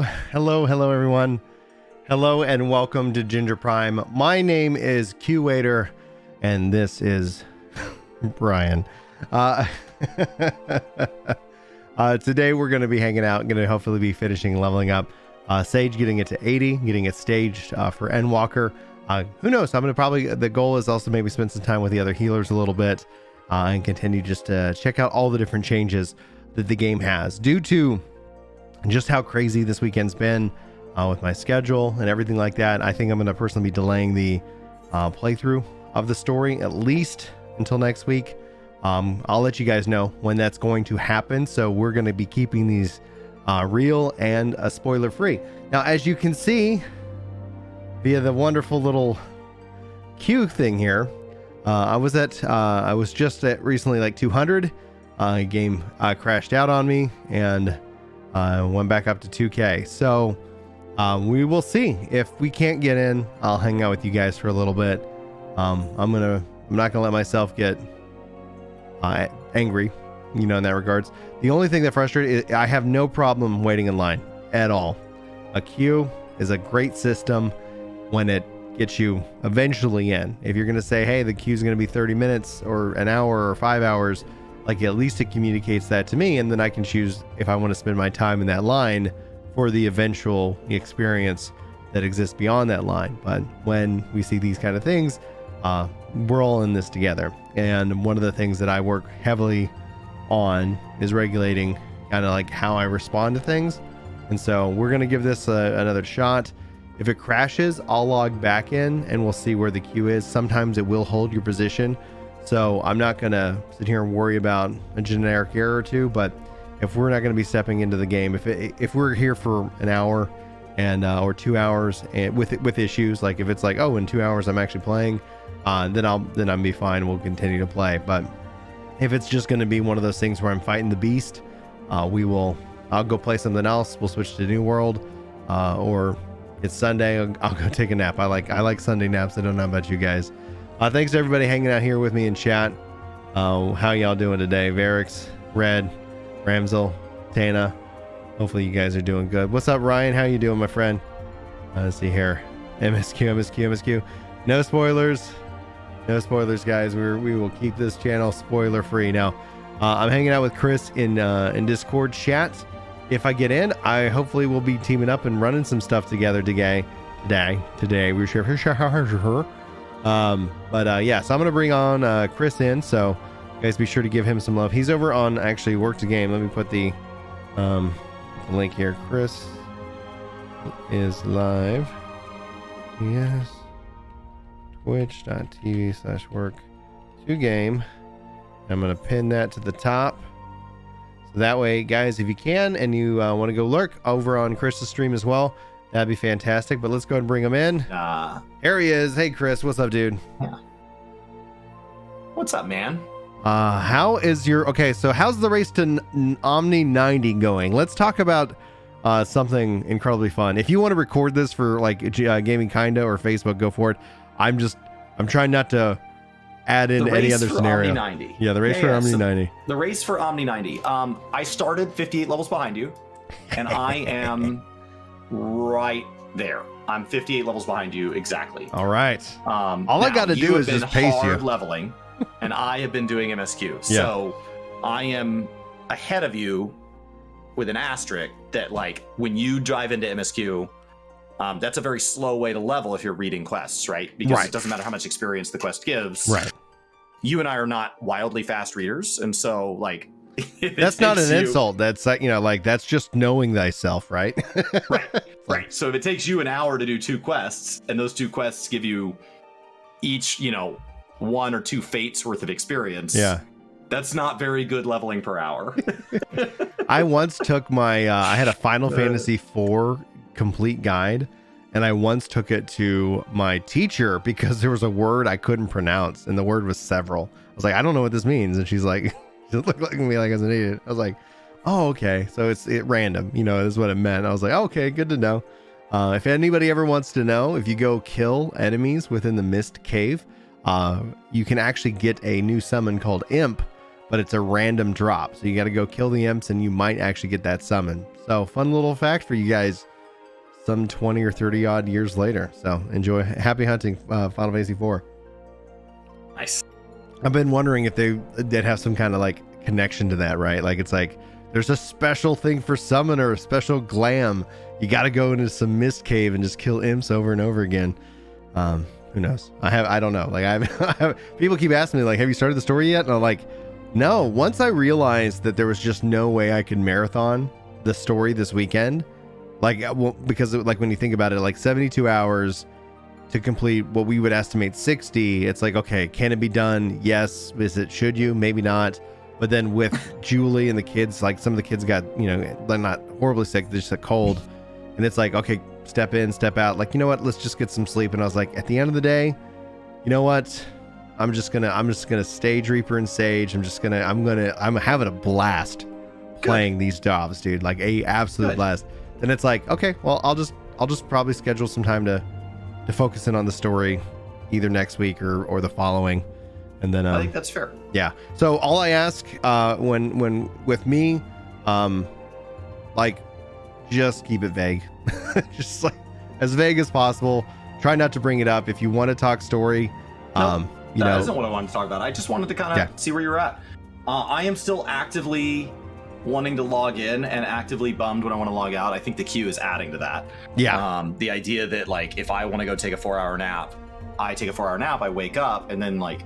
Hello everyone. Hello and welcome to Ginger Prime. My name is Q Waiter and this is Brian. Today we're going to be hanging out, going to hopefully be finishing leveling up Sage, getting it to 80, getting it staged for Endwalker. Who knows? I'm going to probably, the goal is also maybe spend some time with the other healers a little bit and continue just to check out all the different changes that the game has due to just how crazy this weekend's been with my schedule and everything like that. I think I'm going to personally be delaying the playthrough of the story at least until next week. I'll let you guys know when that's going to happen. So we're going to be keeping these real and spoiler free. Now, as you can see via the wonderful little queue thing here, I was just at recently like 200. Game crashed out on me and went back up to 2K. So we will see if we can't get in. I'll hang out with you guys for a little bit. I'm not gonna let myself get angry, in that regards. The only thing that frustrated is I have no problem waiting in line at all. A queue is a great system when it gets you eventually in. If you're gonna say, hey, the queue is gonna be 30 minutes or an hour or 5 hours, like at least it communicates that to me, and then I can choose if I want to spend my time in that line for the eventual experience that exists beyond that line. But when we see these kind of things, we're all in this together. And one of the things that I work heavily on is regulating kind of like how I respond to things. And so we're going to give this another shot. If it crashes, I'll log back in and we'll see where the queue is. Sometimes it will hold your position. So I'm not going to sit here and worry about a generic error or two, but if we're not going to be stepping into the game, if we're here for an hour and or 2 hours and with issues, like if it's like, oh, in 2 hours I'm actually playing, then I'll be fine. We'll continue to play. But if it's just going to be one of those things where I'm fighting the beast, I'll go play something else. We'll switch to New World, or it's Sunday. I'll go take a nap. I like Sunday naps. I don't know about you guys. Thanks to everybody hanging out here with me in chat. How y'all doing today? Varix, Red, Ramsel, Tana. Hopefully you guys are doing good. What's up, Ryan? How you doing, my friend? Let's see here. MSQ. No spoilers. No spoilers, guys. We will keep this channel spoiler free. Now, I'm hanging out with Chris in Discord chat. If I get in, I hopefully will be teaming up and running some stuff together today. We're sure. Yeah, so I'm gonna bring on Chris in, so guys be sure to give him some love. He's over on actually Work the Game. Let me put the link here. Chris is live. Yes, twitch.tv/work2game. I'm gonna pin that to the top, so that way, guys, if you can and you want to go lurk over on Chris's stream as well, that'd be fantastic. But let's go ahead and bring him in. Here he is. Hey, Chris. What's up, dude? Yeah. What's up, man? How's the race to Omni 90 going? Let's talk about something incredibly fun. If you want to record this for like Gaming Kinda or Facebook, go for it. I'm trying not to add in any other scenario. Omni 90. Yeah, the race for Omni 90. The race for Omni 90. I started 58 levels behind you, and I am right there. I'm 58 levels behind you exactly. All right. All I got to do is just pace you. Leveling, and I have been doing MSQ. So I am ahead of you with an asterisk that, like, when you drive into MSQ, that's a very slow way to level if you're reading quests, right? Because it doesn't matter how much experience the quest gives. Right. You and I are not wildly fast readers, and so like that's not an insult. That's like, that's just knowing thyself, right? right. So if it takes you an hour to do 2 quests, and those 2 quests give you each, 1 or 2 fates worth of experience. Yeah. That's not very good leveling per hour. I once took my, I had a Final Fantasy IV complete guide, and I once took it to my teacher because there was a word I couldn't pronounce, and the word was several. I was like, I don't know what this means. And she's like, she looked like me like as an idiot. I was like, oh, okay. So it's random, is what it meant. I was like, okay, good to know. If anybody ever wants to know, if you go kill enemies within the Mist Cave, you can actually get a new summon called Imp, but it's a random drop. So you got to go kill the imps and you might actually get that summon. So fun little fact for you guys. Some 20 or 30 odd years later. So enjoy. Happy hunting, Final Fantasy IV. Nice. I've been wondering if they did have some kind of like connection to that, right? Like it's like there's a special thing for summoner, a special glam. You got to go into some mist cave and just kill imps over and over again. Who knows? I don't know. Like people keep asking me like, have you started the story yet? And I'm like, no. Once I realized that there was just no way I could marathon the story this weekend, like, well, because like when you think about it, like 72 hours to complete what we would estimate 60, it's like, okay, can it be done? Yes. Should you? Maybe not. But then with Julie and the kids, like some of the kids got, they're not horribly sick, they're just a cold. And it's like, okay, step in, step out. Like, you know what? Let's just get some sleep. And I was like, at the end of the day, you know what? I'm just gonna stage Reaper and Sage. I'm having a blast playing these jobs, dude. Like a absolute blast. And it's like, okay, well, I'll just probably schedule some time to focus in on the story either next week or the following. And then I think that's fair. Yeah. So all I ask when with me, like just keep it vague. Just like as vague as possible. Try not to bring it up. If you want to talk story, that isn't what I wanted to talk about. I just wanted to kind of see where you're at. I am still actively wanting to log in and actively bummed when I want to log out. I think the queue is adding to that. Yeah. The idea that like if I want to go take a 4-hour nap, I take a 4-hour nap, I wake up, and then like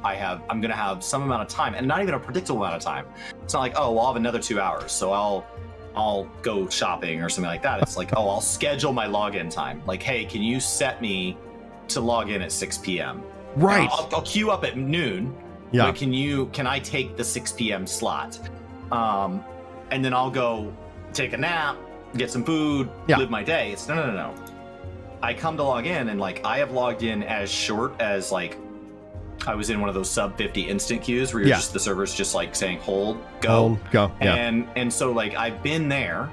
I'm gonna have some amount of time, and not even a predictable amount of time. It's not like, oh, well, I'll have another 2 hours, so I'll go shopping or something like that. It's like, oh, I'll schedule my login time. Like, hey, can you set me to log in at 6 p.m.? Right. I'll queue up at noon. Yeah. But can I take the 6 p.m. slot? And then I'll go take a nap, get some food, live my day. It's no. I come to log in, and like I have logged in as short as like I was in one of those sub 50 instant queues where you're the server's just like saying hold, go. Yeah. And so like I've been there,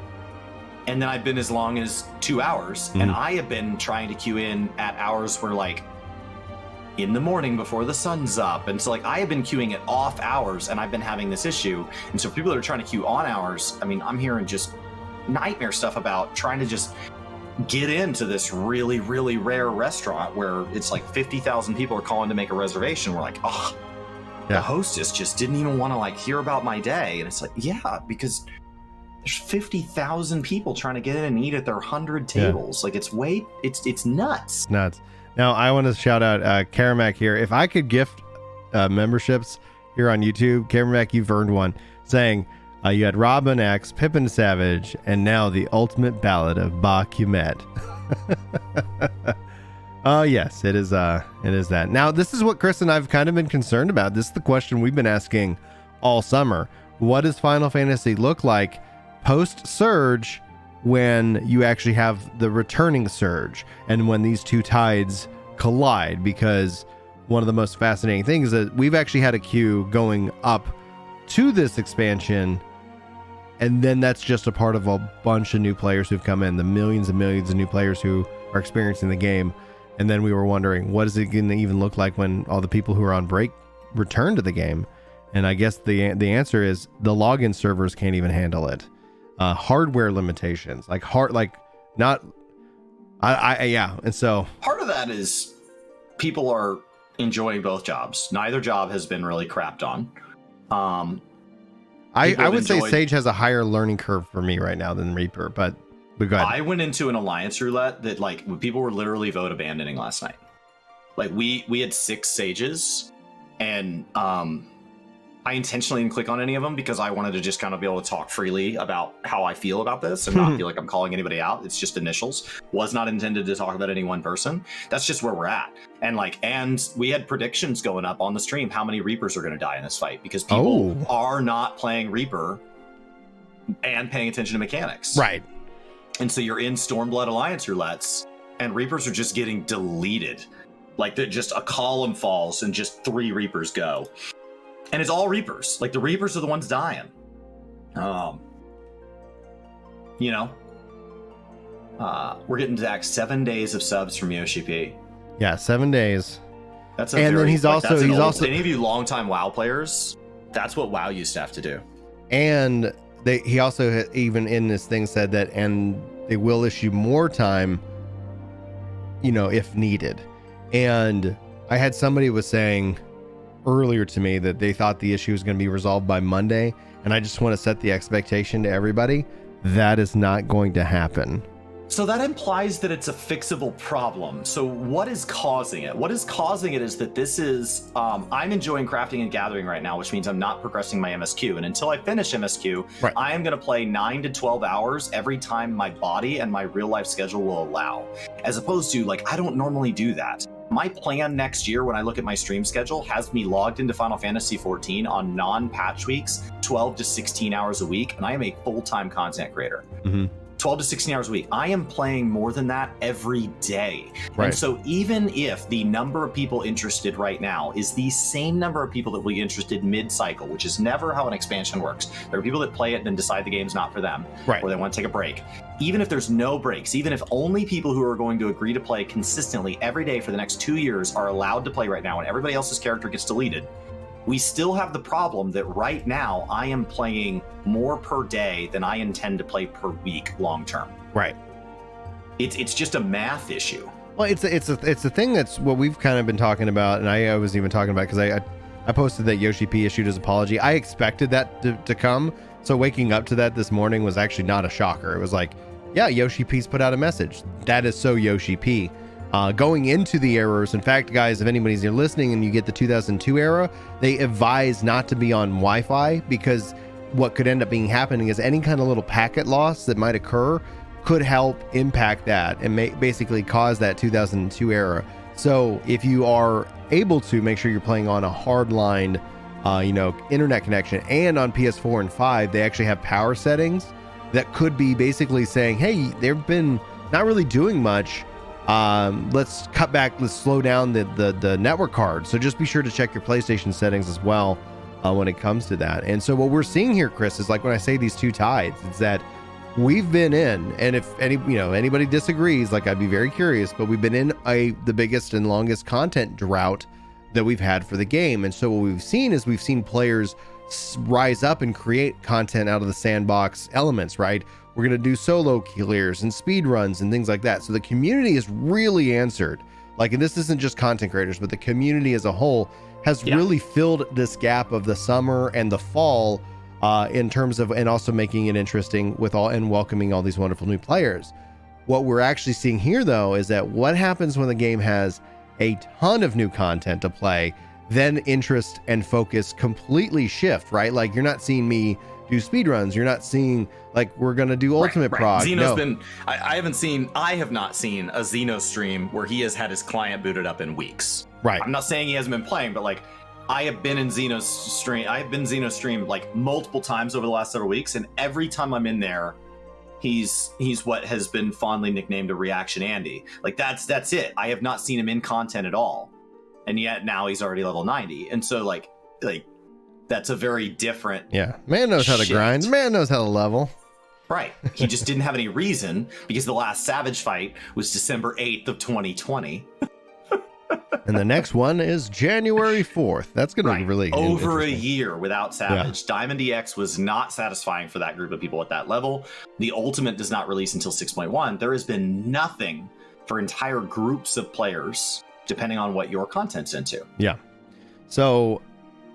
and then I've been as long as 2 hours, and I have been trying to queue in at hours where like in the morning before the sun's up. And so like I have been queuing at off hours, and I've been having this issue. And so people that are trying to queue on hours, I mean, I'm hearing just nightmare stuff about trying to just get into this really, really rare restaurant where it's like 50,000 people are calling to make a reservation. We're like, oh, the hostess just didn't even want to like hear about my day. And it's like, yeah, because there's 50,000 people trying to get in and eat at their 100 tables. Like it's nuts. Nuts. Now I want to shout out Karamak here. If I could gift memberships here on YouTube, Karamak, you've earned one, saying you had Robin X, Pippin Savage, and now the ultimate ballad of Bakumet. Oh yes, it is that. Now this is what Chris and I've kind of been concerned about. This is the question we've been asking all summer. What does Final Fantasy look like post Surge, when you actually have the returning Surge, and when these two tides collide? Because one of the most fascinating things is that we've actually had a queue going up to this expansion, and then that's just a part of a bunch of new players who've come in, the millions and millions of new players who are experiencing the game. And then we were wondering, what is it going to even look like when all the people who are on break return to the game? And I guess the answer is the login servers can't even handle it. Hardware limitations, and so part of that is people are enjoying both jobs. Neither job has been really crapped on. I would say Sage has a higher learning curve for me right now than Reaper, but go ahead. I went into an alliance roulette that like people were literally vote abandoning last night. Like we had 6 Sages, and I intentionally didn't click on any of them because I wanted to just kind of be able to talk freely about how I feel about this and not feel like I'm calling anybody out. It's just initials. Was not intended to talk about any one person. That's just where we're at. And we had predictions going up on the stream how many Reapers are going to die in this fight, because people are not playing Reaper and paying attention to mechanics. Right. And so you're in Stormblood Alliance roulettes, and Reapers are just getting deleted. Like just a column falls and just 3 Reapers go. And it's all Reapers. Like the Reapers are the ones dying. We're getting back 7 days of subs from Yoshi P. Yeah, 7 days. That's then he's also any of you longtime WoW players, that's what WoW used to have to do. And he also even in this thing said that, and they will issue more time, if needed. And I had somebody was saying earlier to me that they thought the issue was going to be resolved by Monday. And I just want to set the expectation to everybody. That is not going to happen. So that implies that it's a fixable problem. So what is causing it? What is causing it is that this is, I'm enjoying crafting and gathering right now, which means I'm not progressing my MSQ. And until I finish MSQ, right, I am going to play 9 to 12 hours every time my body and my real life schedule will allow. As opposed to, like, I don't normally do that. My plan next year, when I look at my stream schedule, has me logged into Final Fantasy XIV on non-patch weeks, 12 to 16 hours a week, and I am a full-time content creator. Mm-hmm. 12 to 16 hours a week. I am playing more than that every day. Right. And so even if the number of people interested right now is the same number of people that will be interested mid-cycle, which is never how an expansion works. There are people that play it and then decide the game's not for them, right, or they want to take a break. Even if there's no breaks, even if only people who are going to agree to play consistently every day for the next 2 years are allowed to play right now and everybody else's character gets deleted, we still have the problem that right now I am playing more per day than I intend to play per week long term. Right. It's just a math issue. Well, it's a thing that's what we've kind of been talking about, and I was even talking about because I posted that Yoshi P issued his apology. I expected that to come, so waking up to that this morning was actually not a shocker. It was like, yeah, Yoshi P's put out a message. That is so Yoshi P. Going into the errors, in fact, guys, if anybody's here listening and you get the 2002 era, they advise not to be on Wi-Fi, because what could end up being happening is any kind of little packet loss that might occur could help impact that and basically cause that 2002 era. So if you are able to, make sure you're playing on a hardline, internet connection. And on PS4 and 5, they actually have power settings that could be basically saying, hey, they've been not really doing much. Let's cut back, let's slow down the network card. So just be sure to check your PlayStation settings as well when it comes to that. And so what we're seeing here, Chris, is like when I say these two tides, it's that we've been in, and if anybody disagrees, like, I'd be very curious, but we've been in the biggest and longest content drought that we've had for the game. And so what we've seen players rise up and create content out of the sandbox elements, right? We're going to do solo clears and speed runs and things like that. So the community is really answered. Like, and this isn't just content creators, but the community as a whole has really filled this gap of the summer and the fall in terms of, and also making it interesting with all and welcoming all these wonderful new players. What we're actually seeing here, though, is that what happens when the game has a ton of new content to play, then interest and focus completely shift, right? Like, you're not seeing me do speedruns. You're not seeing, like, we're going to do ultimate prog. Xeno's been, I have not seen a Xeno stream where he has had his client booted up in weeks. Right. I'm not saying he hasn't been playing, but like, I have been in Xeno's stream like multiple times over the last several weeks, and every time I'm in there, he's what has been fondly nicknamed a reaction Andy. Like, that's it. I have not seen him in content at all, and yet now he's already level 90. And so like that's a very different. Yeah, man knows how to grind. Man knows how to level. Right. He just didn't have any reason, because the last Savage fight was December 8th of 2020. And the next one is January 4th. That's going to be really over a year without Savage. Yeah. Diamond EX was not satisfying for that group of people at that level. The Ultimate does not release until 6.1. There has been nothing for entire groups of players, depending on what your content's into. Yeah. So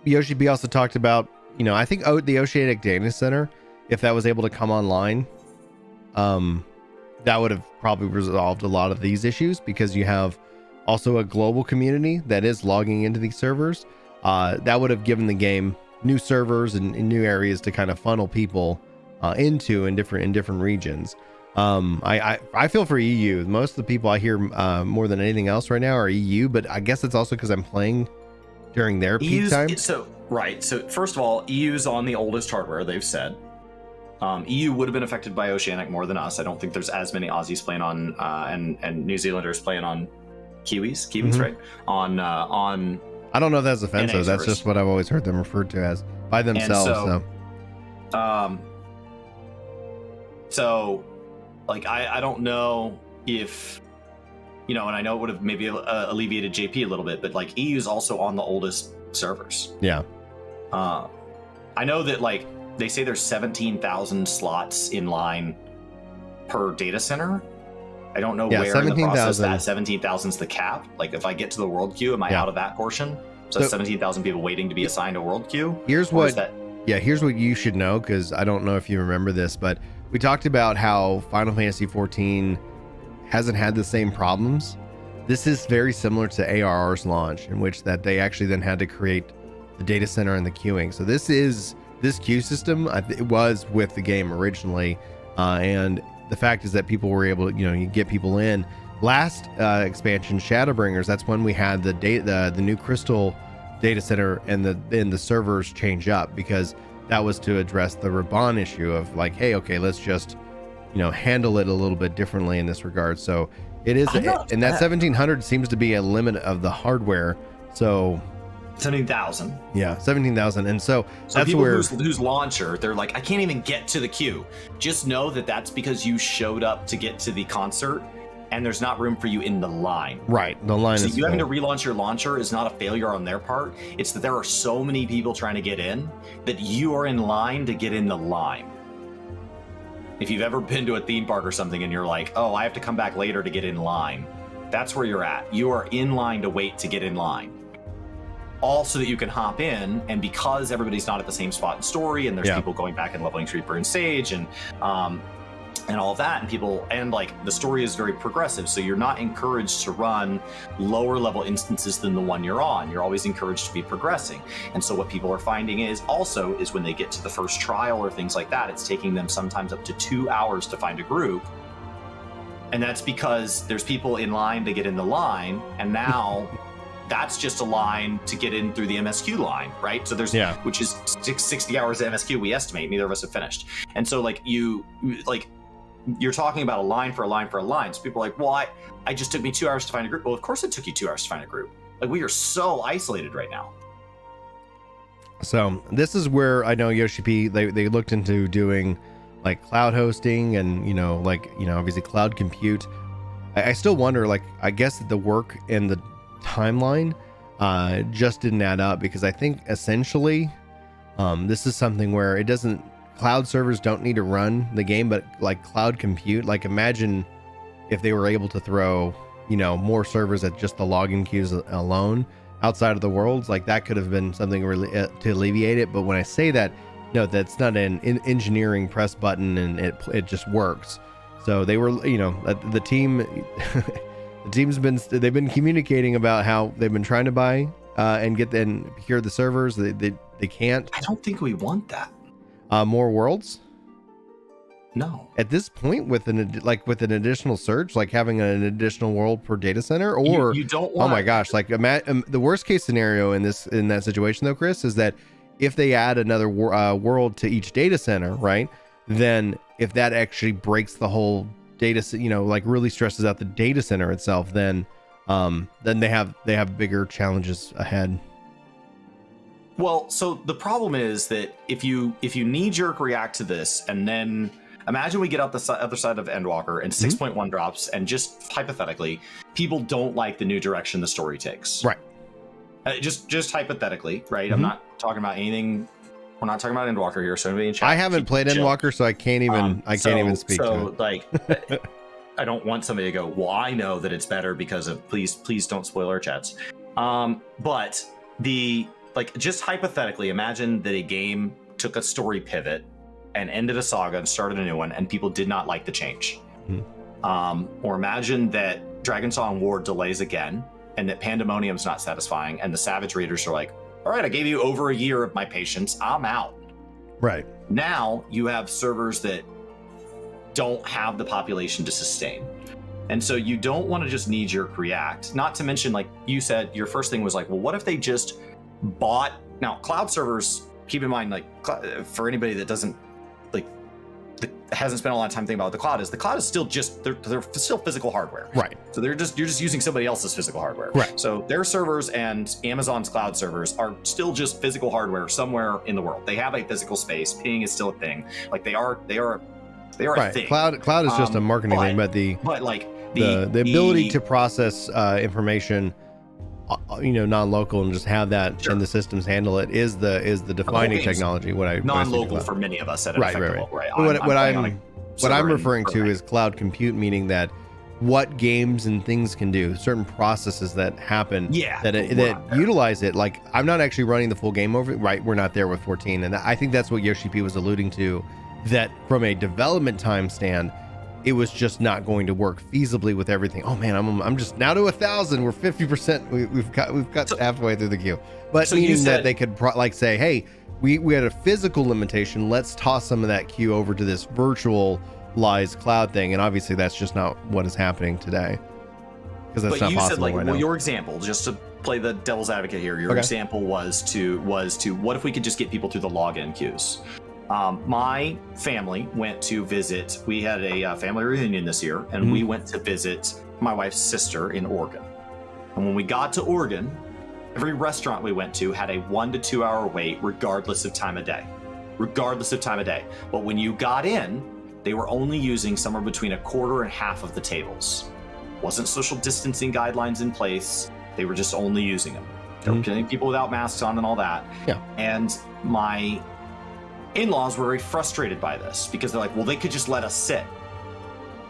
Yoshi B also talked about, I think the Oceanic Data Center, if that was able to come online, that would have probably resolved a lot of these issues, because you have also a global community that is logging into these servers. That would have given the game new servers and new areas to kind of funnel people into in different regions. I feel for EU. Most of the people I hear more than anything else right now are EU, but I guess it's also because I'm playing during their peak time. So first of all, EU's on the oldest hardware, they've said. EU would have been affected by Oceanic more than us. I don't think there's as many Aussies playing on and New Zealanders playing on Kiwis, mm-hmm. Right? On I don't know if that's offensive. That's just what I've always heard them referred to as by themselves. So like, I don't know if, and I know it would have maybe alleviated JP a little bit, but like, EU is also on the oldest servers. Yeah. I know that, like, they say there's 17,000 slots in line per data center. I don't know where in the process that 17,000 is the cap. Like if I get to the world queue, am I out of that portion? So 17,000 people waiting to be assigned a world queue. Here's what you should know, because I don't know if you remember this, but we talked about how Final Fantasy XIV hasn't had the same problems. This is very similar to ARR's launch, in which that they actually then had to create the data center and the queuing. So this queue system, it was with the game originally, and the fact is that people were able to, you get people in. Last expansion, Shadowbringers, that's when we had the new Crystal data center and the servers change up, because that was to address the Raban issue of like, hey, okay, let's just handle it a little bit differently in this regard. So it is, and that 1700 seems to be a limit of the hardware. So 17,000. Yeah, 17,000. And so that's people where whose launcher, they're like, I can't even get to the queue. Just know that that's because you showed up to get to the concert and there's not room for you in the line. Right. The line so is you having to relaunch your launcher is not a failure on their part. It's that there are so many people trying to get in that you are in line to get in the line. If you've ever been to a theme park or something and you're like, oh, I have to come back later to get in line, that's where you're at. You are in line to wait to get in line. All so that you can hop in, and because everybody's not at the same spot in story, and there's people going back and leveling Reaper and Sage, and all of that, and like the story is very progressive, so you're not encouraged to run lower level instances than the one you're on. You're always encouraged to be progressing. And so what people are finding is when they get to the first trial or things like that, it's taking them sometimes up to 2 hours to find a group. And that's because there's people in line to get in the line, and now that's just a line to get in through the MSQ line, right? So there's, which is 60 hours of MSQ, we estimate. Neither of us have finished. And so you're talking about a line for a line for a line. So people are like, well, I just took me 2 hours to find a group. Well, of course it took you 2 hours to find a group. Like, we are so isolated right now. So this is where I know Yoshi P, they looked into doing like cloud hosting and, obviously cloud compute. I still wonder, like, I guess the work and the timeline just didn't add up, because I think essentially this is something where cloud servers don't need to run the game, but like cloud compute, like imagine if they were able to throw more servers at just the login queues alone outside of the worlds, like that could have been something really to alleviate it. But when I say that, no, that's not an engineering press button and it just works. So they were, the team they've been communicating about how they've been trying to buy and procure the servers. They can't. I don't think we want that. More worlds? No. At this point, with an additional surge, like having an additional world per data center, or you don't want. Oh my gosh! Like the worst case scenario in that situation, though, Chris, is that if they add another world to each data center, right? Then if that actually breaks the whole data, like really stresses out the data center itself, then they have bigger challenges ahead. Well, so the problem is that if you knee-jerk react to this, and then imagine we get out the other side of Endwalker and 6.1 drops, and just hypothetically, people don't like the new direction the story takes. Right. Just hypothetically, right? I'm not talking about anything. We're not talking about Endwalker here, so anybody in chat, I haven't played Endwalker, so I can't even even speak to it. Like, I don't want somebody to go, well, I know that it's better because of, please don't spoil our chats. But just hypothetically, imagine that a game took a story pivot and ended a saga and started a new one, and people did not like the change. Or imagine that Dragon Song War delays again, and that Pandemonium's not satisfying, and the Savage Raiders are like, all right, I gave you over a year of my patience, I'm out. Right. Now you have servers that don't have the population to sustain. And so you don't want to just knee-jerk react. Not to mention, like you said, your first thing was like, well, what if they just bought... Now, cloud servers, keep in mind, like, for anybody that doesn't, like, hasn't spent a lot of time thinking about what the cloud is still just, they're still physical hardware. Right. So you're just using somebody else's physical hardware. Right. So their servers and Amazon's cloud servers are still just physical hardware somewhere in the world. They have a physical space. Ping is still a thing. Like, they are right. a thing. Cloud is just a marketing thing, but the ability to process information non-local and just have that and the systems handle it is the defining technology. What I non-local for many of us at an effective level, right? What I'm referring to is cloud compute, meaning that what games and things can do, certain processes that happen that utilize it. Like, I'm not actually running the full game over, right? We're not there with 14. And I think that's what Yoshi P was alluding to, that from a development time stand, it was just not going to work feasibly with everything. Oh man, I'm just now to 1,000. We're 50%. We've got halfway through the queue. But meaning that they could say, hey, we had a physical limitation. Let's toss some of that queue over to this virtualized cloud thing. And obviously that's just not what is happening today, because that's not possible right now. Your example, just to play the devil's advocate here, your example was to what if we could just get people through the login queues? My family went to visit. We had a family reunion this year, and we went to visit my wife's sister in Oregon. And when we got to Oregon, every restaurant we went to had a 1 to 2 hour wait, regardless of time of day. But when you got in, they were only using somewhere between a quarter and half of the tables. Wasn't social distancing guidelines in place. They were just only using them. There were plenty of people without masks on and all that. Yeah. And my in-laws were very frustrated by this, because they're like, well, they could just let us sit.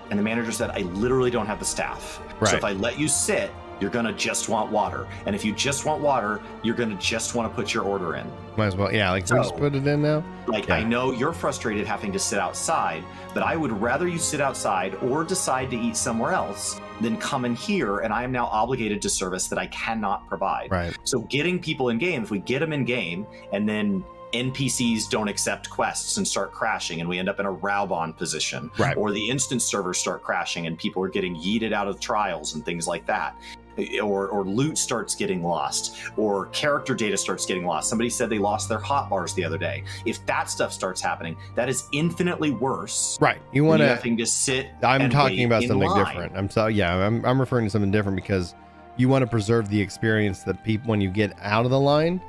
And the manager said, I literally don't have the staff. Right. So if I let you sit, you're going to just want water. And if you just want water, you're going to just want to put your order in. Might as well. Yeah. Like, so, we just put it in now. I know you're frustrated having to sit outside, but I would rather you sit outside or decide to eat somewhere else than come in here. And I am now obligated to service that I cannot provide. Right. So getting people in game, if we get them in game and then NPCs don't accept quests and start crashing, and we end up in a Raubon position, or the instance servers start crashing and people are getting yeeted out of trials and things like that, or loot starts getting lost, or character data starts getting lost. Somebody said they lost their hotbars the other day. If that stuff starts happening, that is infinitely worse. Right. You want to having to sit. I'm talking about something different. I'm referring to something different, because you want to preserve the experience that people, when you get out of the line,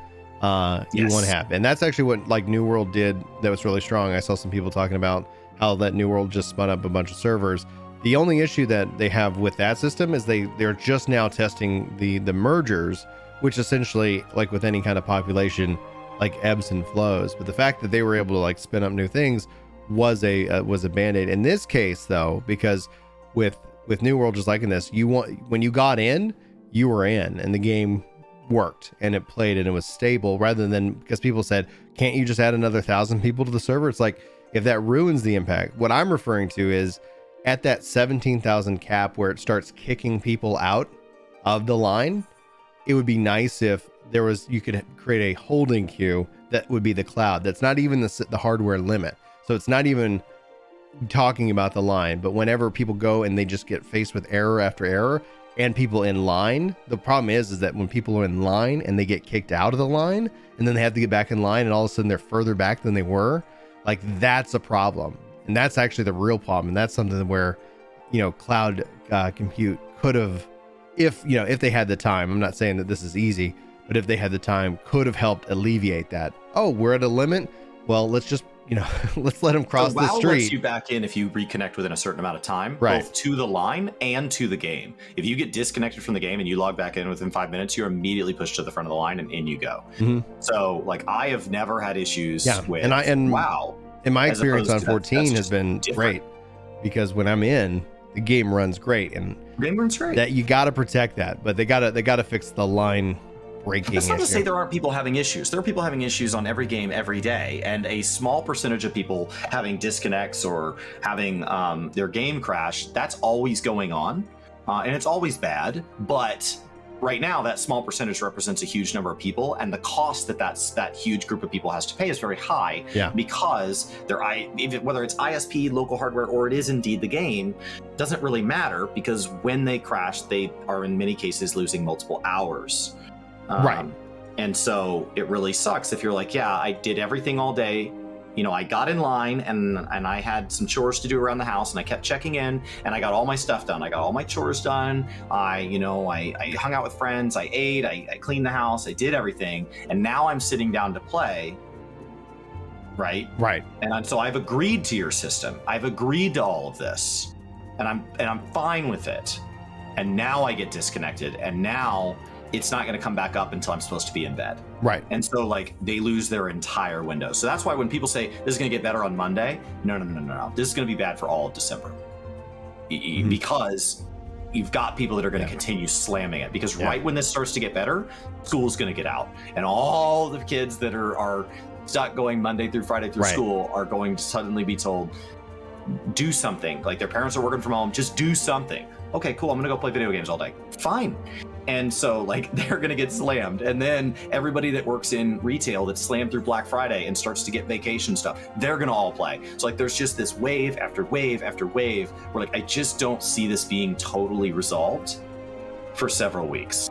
you want to have. And that's actually what like New World did that was really strong. I saw some people talking about how that New World just spun up a bunch of servers. The only issue that they have with that system is they're just now testing the mergers, which essentially, like with any kind of population, like ebbs and flows. But the fact that they were able to like spin up new things was a band-aid. In this case though, because with New World, just like in this, when you got in, you were in, and the game worked and it played and it was stable, rather than, because people said, can't you just add another 1,000 people to the server? It's like, if that ruins the impact. What I'm referring to is at that 17,000 cap where it starts kicking people out of the line, it would be nice if you could create a holding queue that would be the cloud. That's not even the hardware limit. So it's not even talking about the line, but whenever people go and they just get faced with error after error, and people in line, the problem is that when people are in line and they get kicked out of the line and then they have to get back in line, and all of a sudden they're further back than they were, like, that's a problem. And that's actually the real problem. And that's something where, cloud compute could have, if they had the time, I'm not saying that this is easy, but if they had the time, could have helped alleviate that. Oh, we're at a limit. Well, let's just, let's let them cross the street. Lets you back in if you reconnect within a certain amount of time, both to the line and to the game. If you get disconnected from the game and you log back in within 5 minutes, you're immediately pushed to the front of the line and in you go. So, like, I have never had issues with. And my experience on 14 has been great, because when I'm in, the game runs great, and that you got to protect that, but they got to fix the line breaking. That's not to say there aren't people having issues. There are people having issues on every game every day, and a small percentage of people having disconnects or having their game crash. That's always going on, and it's always bad. But right now, that small percentage represents a huge number of people, and the cost that huge group of people has to pay is very high. Because whether it's ISP, local hardware, or it is indeed the game, doesn't really matter, because when they crash, they are in many cases losing multiple hours. And so it really sucks if you're like, yeah, I did everything all day. I got in line and I had some chores to do around the house, and I kept checking in, and I got all my stuff done. I got all my chores done. I hung out with friends. I ate. I cleaned the house. I did everything. And now I'm sitting down to play. Right. And so I've agreed to your system. I've agreed to all of this, and I'm fine with it. And now I get disconnected, and now it's not going to come back up until I'm supposed to be in bed. Right. And so like they lose their entire window. So that's why when people say this is going to get better on Monday, no. This is going to be bad for all of December. Because you've got people that are going to continue slamming it, because right when this starts to get better, school's going to get out, and all the kids that are stuck going Monday through Friday through school are going to suddenly be told, do something. Like their parents are working from home, just do something. Okay, cool, I'm gonna go play video games all day. Fine. And so like they're gonna get slammed, and then everybody that works in retail that's slammed through Black Friday and starts to get vacation stuff, they're gonna all play. So like there's just this wave after wave after wave where like I just don't see this being totally resolved for several weeks.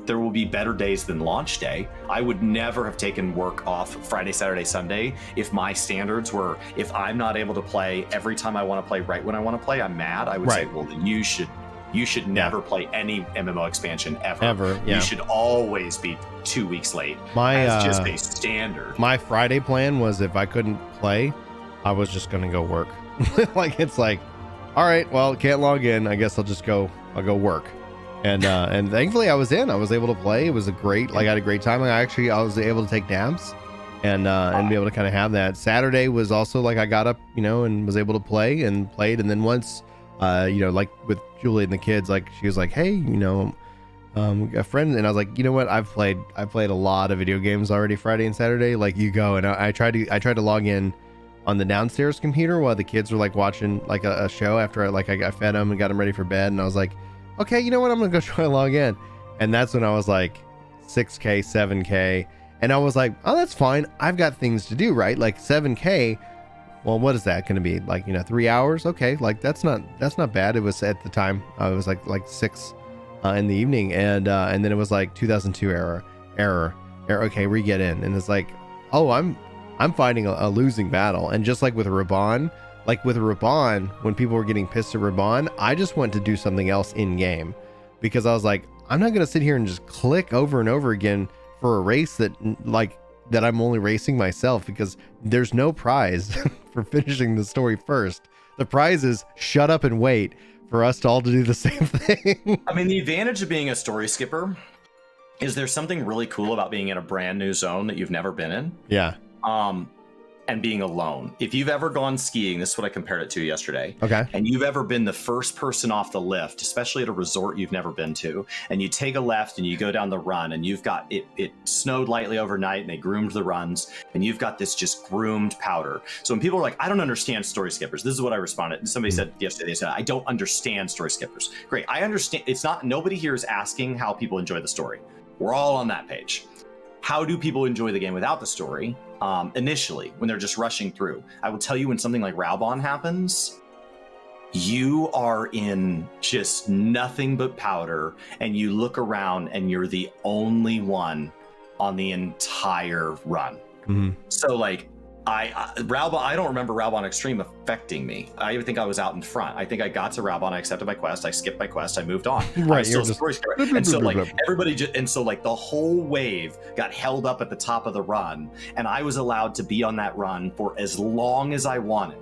There will be better days than launch day. I would never have taken work off Friday, Saturday, Sunday if my standards were, if I'm not able to play every time I want to play right when I want to play, I'm mad. I would say, well, then you should never play any MMO expansion ever. You should always be 2 weeks late. As just a standard. My Friday plan was if I couldn't play, I was just going to go work. Like, it's like, all right, well, can't log in. I guess I'll go work. And thankfully I was able to play. It was I had a great time. I was able to take naps and be able to kind of have that. Saturday was also like I got up, and was able to play and played. And then once, like with Julie and the kids, like she was like, hey, a friend, and I was like, you know what? I've played a lot of video games already Friday and Saturday. Like you go, and I tried to log in on the downstairs computer while the kids were like watching like a show after I got fed them and got them ready for bed. And I was like, okay, you know what? I'm going to go try to log in. And that's when I was like 6K, 7K. And I was like, oh, that's fine. I've got things to do, right? Like 7K. Well, what is that going to be? Like, 3 hours? Okay. Like that's not bad. It was at the time, it was like 6 in the evening. And then it was like 2002 error. Okay. Re-get in. And it's like, oh, I'm fighting a losing battle. And just like with Raban, when people were getting pissed at Raban, I just went to do something else in game, because I was like, I'm not going to sit here and just click over and over again for a race that I'm only racing myself, because there's no prize for finishing the story first. The prize is shut up and wait for us to all to do the same thing. I mean, the advantage of being a story skipper is there's something really cool about being in a brand new zone that you've never been in. Yeah. And being alone. If you've ever gone skiing, this is what I compared it to yesterday. Okay. And you've ever been the first person off the lift, especially at a resort you've never been to, and you take a left and you go down the run, and you've got it snowed lightly overnight and they groomed the runs, and you've got this just groomed powder. So when people are like, I don't understand story skippers, this is what I responded. And somebody said yesterday, they said, I don't understand story skippers. Great. I understand. It's not, nobody here is asking how people enjoy the story. We're all on that page. How do people enjoy the game without the story? Initially, when they're just rushing through, I will tell you, when something like Raubon happens, you are in just nothing but powder, and you look around and you're the only one on the entire run. Mm-hmm. So like, Raubon, I don't remember Raubon Extreme affecting me. I even think I was out in front. I think I got to Raubon, I accepted my quest, I skipped my quest, I moved on. Right, you're just... And so like everybody the whole wave got held up at the top of the run, and I was allowed to be on that run for as long as I wanted.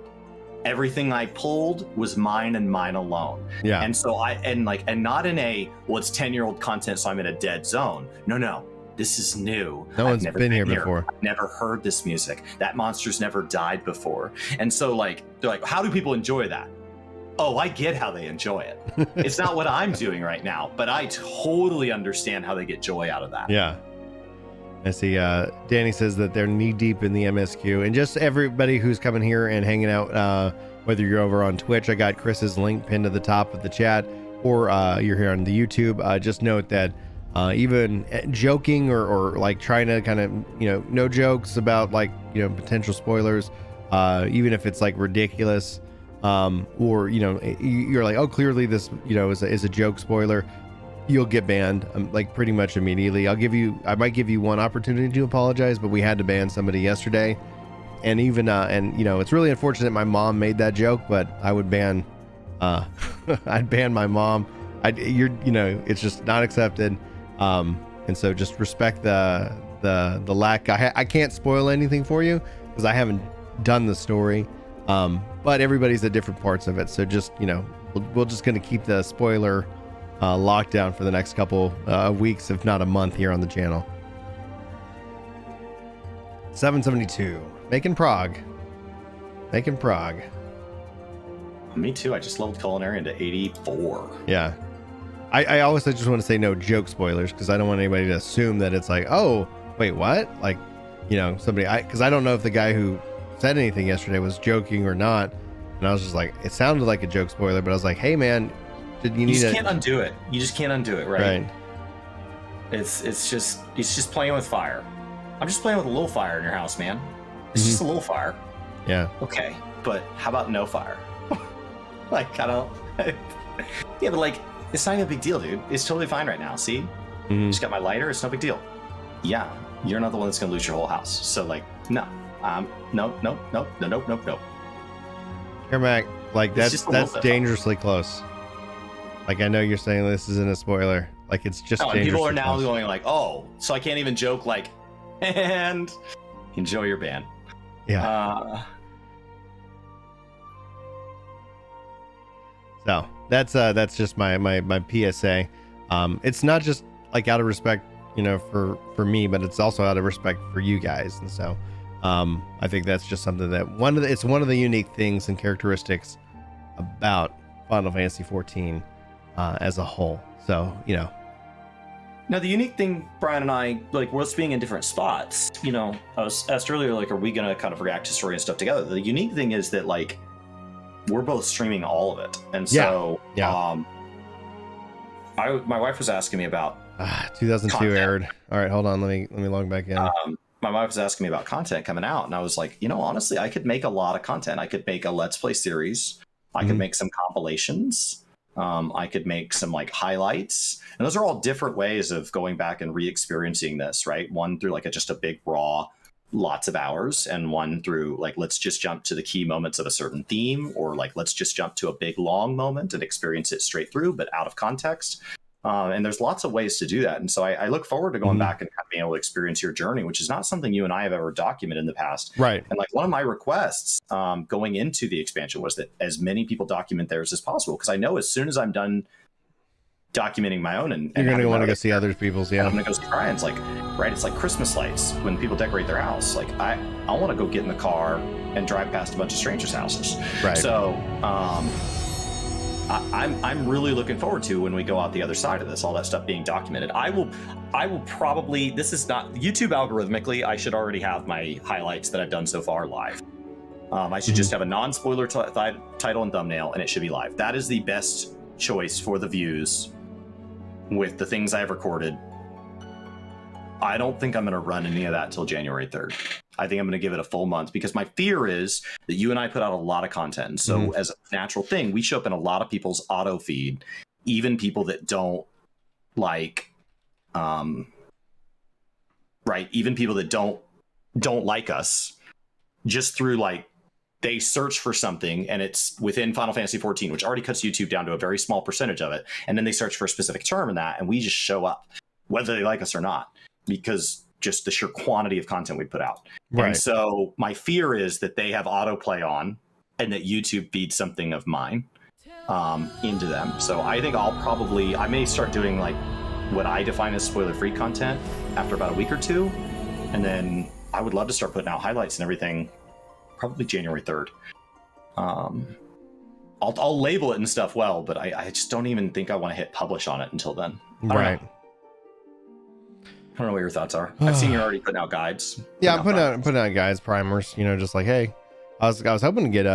Everything I pulled was mine and mine alone. Yeah. And so and not in a, well, it's 10-year-old content, so I'm in a dead zone. No. This is new. No one's been here before. I've never heard this music. That monster's never died before. And so like, they're like, how do people enjoy that? Oh, I get how they enjoy it. It's not what I'm doing right now, but I totally understand how they get joy out of that. Yeah. I see. Danny says that they're knee deep in the MSQ, and just everybody who's coming here and hanging out, whether you're over on Twitch, I got Chris's link pinned to the top of the chat, or you're here on the YouTube. Just note that even joking or like trying to kind of, no jokes about like, potential spoilers, even if it's like ridiculous, or, you're like, oh, clearly this, is a joke spoiler, you'll get banned like pretty much immediately. I might give you one opportunity to apologize, but we had to ban somebody yesterday. And even, it's really unfortunate my mom made that joke, but I would ban, I'd ban my mom. It's just not accepted. And so just respect the lack. I can't spoil anything for you because I haven't done the story. But everybody's at different parts of it. So just, we're just going to keep the spoiler lockdown for the next couple weeks, if not a month, here on the channel. 772, making prog. Me too. I just leveled culinary into 84. Yeah. I always just want to say no joke spoilers, because I don't want anybody to assume that it's like, oh, wait, what? Like, you know, somebody, because I don't know if the guy who said anything yesterday was joking or not. And I was just like, it sounded like a joke spoiler, but I was like, hey, man, you just can't undo it. You just can't undo it, right? Right. It's just playing with fire. I'm just playing with a little fire in your house, man. It's just a little fire. Yeah. Okay, but how about no fire? Like, I don't... Yeah, but like, it's not even a big deal, dude. It's totally fine right now, see? Just got my lighter, it's no big deal. Yeah, you're not the one that's gonna lose your whole house. So like, no. Nope. Kermac, like, that's dangerously close. Like, I know you're saying this isn't a spoiler. Like, it's just dangerously people are now close. going like, oh, so I can't even joke like, and enjoy your band. Yeah. So that's just my PSA. It's not just like out of respect, you know, for me, but it's also out of respect for you guys. And so I think that's just something that it's one of the unique things and characteristics about Final Fantasy 14 as a whole. So, you know. Now, the unique thing, Brian and I, like, we're being in different spots. You know, I was asked earlier, like, are we going to kind of react to story and stuff together? The unique thing is that, like, we're both streaming all of it. And so, my wife was asking me about 2002 content. aired. All right, hold on. Let me log back in. My wife was asking me about content coming out, and I was like, you know, honestly, I could make a lot of content. I could make a Let's Play series. I could make some compilations. I could make some like highlights, and those are all different ways of going back and re-experiencing this, right? One through like just a big raw, lots of hours, and one through like, let's just jump to the key moments of a certain theme, or like, let's just jump to a big long moment and experience it straight through, but out of context. And there's lots of ways to do that. And so I look forward to going back and kind of being able to experience your journey, which is not something you and I have ever documented in the past. Right. And like one of my requests going into the expansion was that as many people document theirs as possible. Because I know as soon as I'm done documenting my own and you're going to want to go see other people's. Yeah. I'm going to go see Brian's. Like, right. It's like Christmas lights when people decorate their house. Like I want to go get in the car and drive past a bunch of strangers' houses. Right. So, I'm really looking forward to when we go out the other side of this, all that stuff being documented. I will probably, this is not YouTube algorithmically, I should already have my highlights that I've done so far live. I should just have a non-spoiler title and thumbnail, and it should be live. That is the best choice for the views with the things I have recorded. I don't think I'm going to run any of that till January 3rd. I think I'm going to give it a full month, because my fear is that you and I put out a lot of content. And so as a natural thing, we show up in a lot of people's auto feed, even people that don't like, right. Even people that don't like us, just through like, they search for something and it's within Final Fantasy 14, which already cuts YouTube down to a very small percentage of it. And then they search for a specific term in that, and we just show up whether they like us or not, because just the sheer quantity of content we put out. Right. And so my fear is that they have autoplay on and that YouTube feeds something of mine into them. So I think I may start doing like what I define as spoiler-free content after about a week or two. And then I would love to start putting out highlights and everything, probably January 3rd. I'll label it and stuff well, but I just don't even think I want to hit publish on it until then. Right. I don't know what your thoughts are. I've seen you're already putting out guides. Yeah, I'm putting out guides, primers, you know, just like, hey, I was hoping to get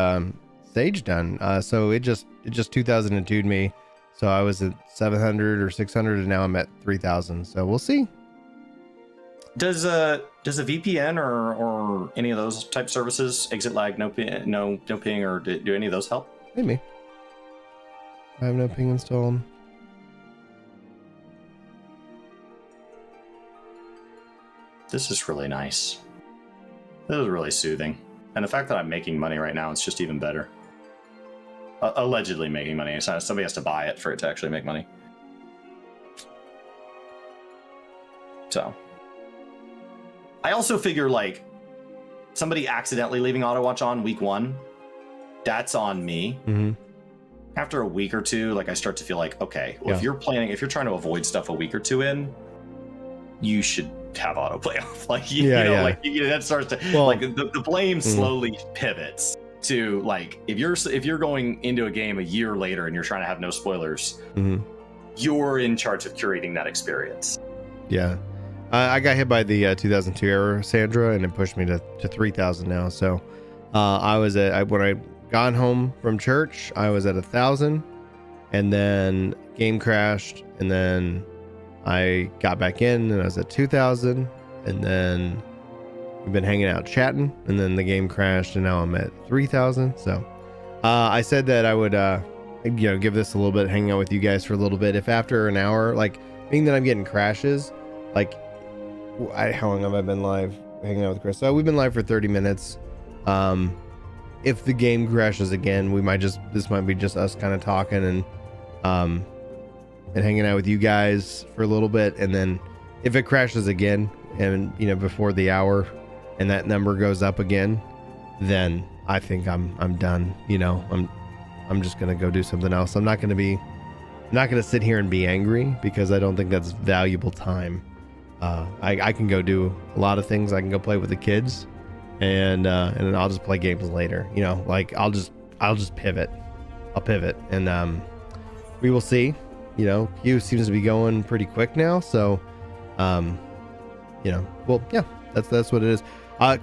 Sage done. So it just 2002'd me. So I was at 700 or 600 and now I'm at 3000. So we'll see. Does a VPN or any of those type services, exit lag, no ping, or do any of those help? Maybe. I have no ping installed. This is really nice. This is really soothing. And the fact that I'm making money right now, it's just even better. Allegedly making money. Somebody has to buy it for it to actually make money. So. I also figure, like, somebody accidentally leaving auto watch on week 1, that's on me. And after a week or two, like I start to feel like, okay, well, if you're trying to avoid stuff a week or two in, you should have autoplay off. Like, that starts to like the blame slowly pivots to like, if you're going into a game a year later and you're trying to have no spoilers, you're in charge of curating that experience. Yeah. I got hit by the 2002 era Sandra, and it pushed me to 3,000 now. So I was when I got home from church, I was at 1,000, and then game crashed, and then I got back in and I was at 2,000, and then we've been hanging out chatting, and then the game crashed, and now I'm at 3,000. So I said that I would give this a little bit, hang out with you guys for a little bit. If after an hour, like being that I'm getting crashes, like how long have I been live hanging out with Chris? So we've been live for 30 minutes. If the game crashes again, this might be just us kind of talking and hanging out with you guys for a little bit. And then if it crashes again and, before the hour and that number goes up again, then I think I'm done. I'm just going to go do something else. I'm not going to sit here and be angry, because I don't think that's valuable time. I can go do a lot of things. I can go play with the kids, and then I'll just play games later. Like I'll just pivot. I'll pivot, and we will see. Q seems to be going pretty quick now, so well, yeah, that's what it is.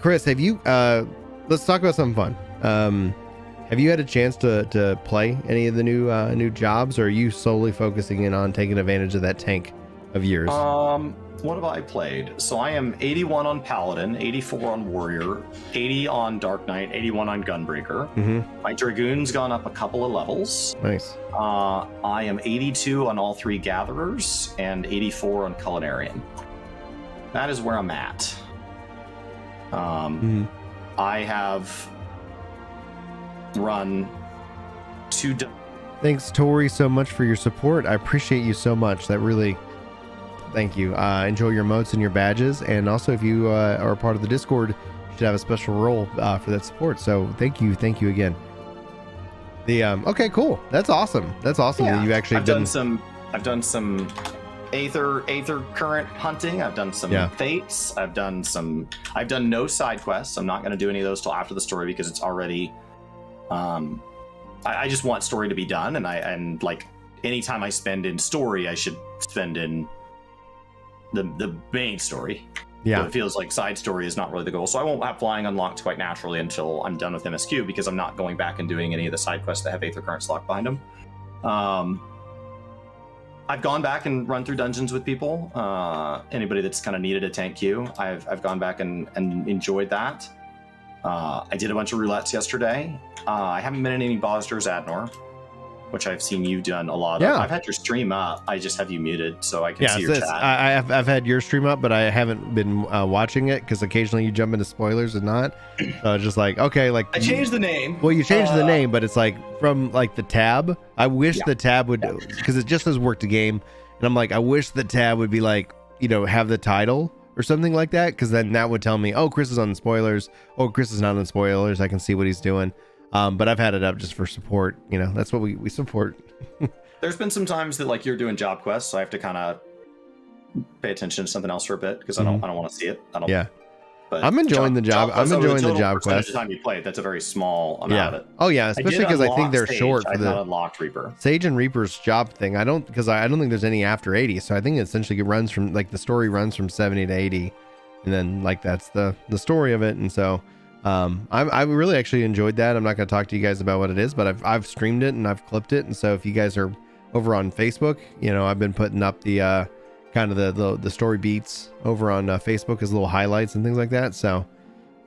Chris, have you let's talk about something fun. Have you had a chance to play any of the new jobs, or are you solely focusing in on taking advantage of that tank of yours? What have I played? So I am 81 on Paladin, 84 on Warrior, 80 on Dark Knight, 81 on Gunbreaker. My Dragoon's gone up a couple of levels. Nice. I am 82 on all three Gatherers and 84 on Culinarian. That is where I'm at. I have run 2. Thanks, Tori, so much for your support. I appreciate you so much. That really... Thank you. Enjoy your emotes and your badges, and also if you are a part of the Discord, you should have a special role for that support. So thank you again. Okay, cool. That's awesome. That you actually I've done some Aether current hunting. I've done some fates. I've done no side quests. I'm not going to do any of those till after the story, because it's already I just want story to be done, and like any time I spend in story, I should spend in the main story. Yeah, so it feels like side story is not really the goal, so I won't have flying unlocked quite naturally until I'm done with MSQ, because I'm not going back and doing any of the side quests that have Aether currents locked behind them. I've gone back and run through dungeons with people. Anybody that's kind of needed a tank queue, I've gone back and enjoyed that. I did a bunch of roulettes yesterday. I haven't been in any Bosder's Adnor, which I've seen you done a lot of. I've had your stream up. I just have you muted so I can see your chat. I've had your stream up, but I haven't been watching it, because occasionally you jump into spoilers and not. So it's just like, okay, like I changed the name. Well, you changed the name, but it's like from like the tab. I wish the tab would, because it just says work to game, and I'm like, I wish the tab would be like, have the title or something like that, because then that would tell me, oh, Chris is on spoilers. Oh, Chris is not on spoilers. I can see what he's doing. But I've had it up just for support. That's what we support. There's been some times that like you're doing job quests, so I have to kind of pay attention to something else for a bit, because I don't want to see it. But I'm enjoying the job. I'm enjoying the job quest. The time you play, that's a very small amount of it. Oh yeah, especially because I think they're short for the unlocked Reaper. Sage and Reaper's job thing. I don't think there's any after 80. So I think it essentially runs from like the story runs from 70 to 80, and then like that's the story of it. And so I really actually enjoyed that. I'm not going to talk to you guys about what it is, but I've streamed it and I've clipped it. And so if you guys are over on Facebook, I've been putting up the kind of the story beats over on Facebook as little highlights and things like that. So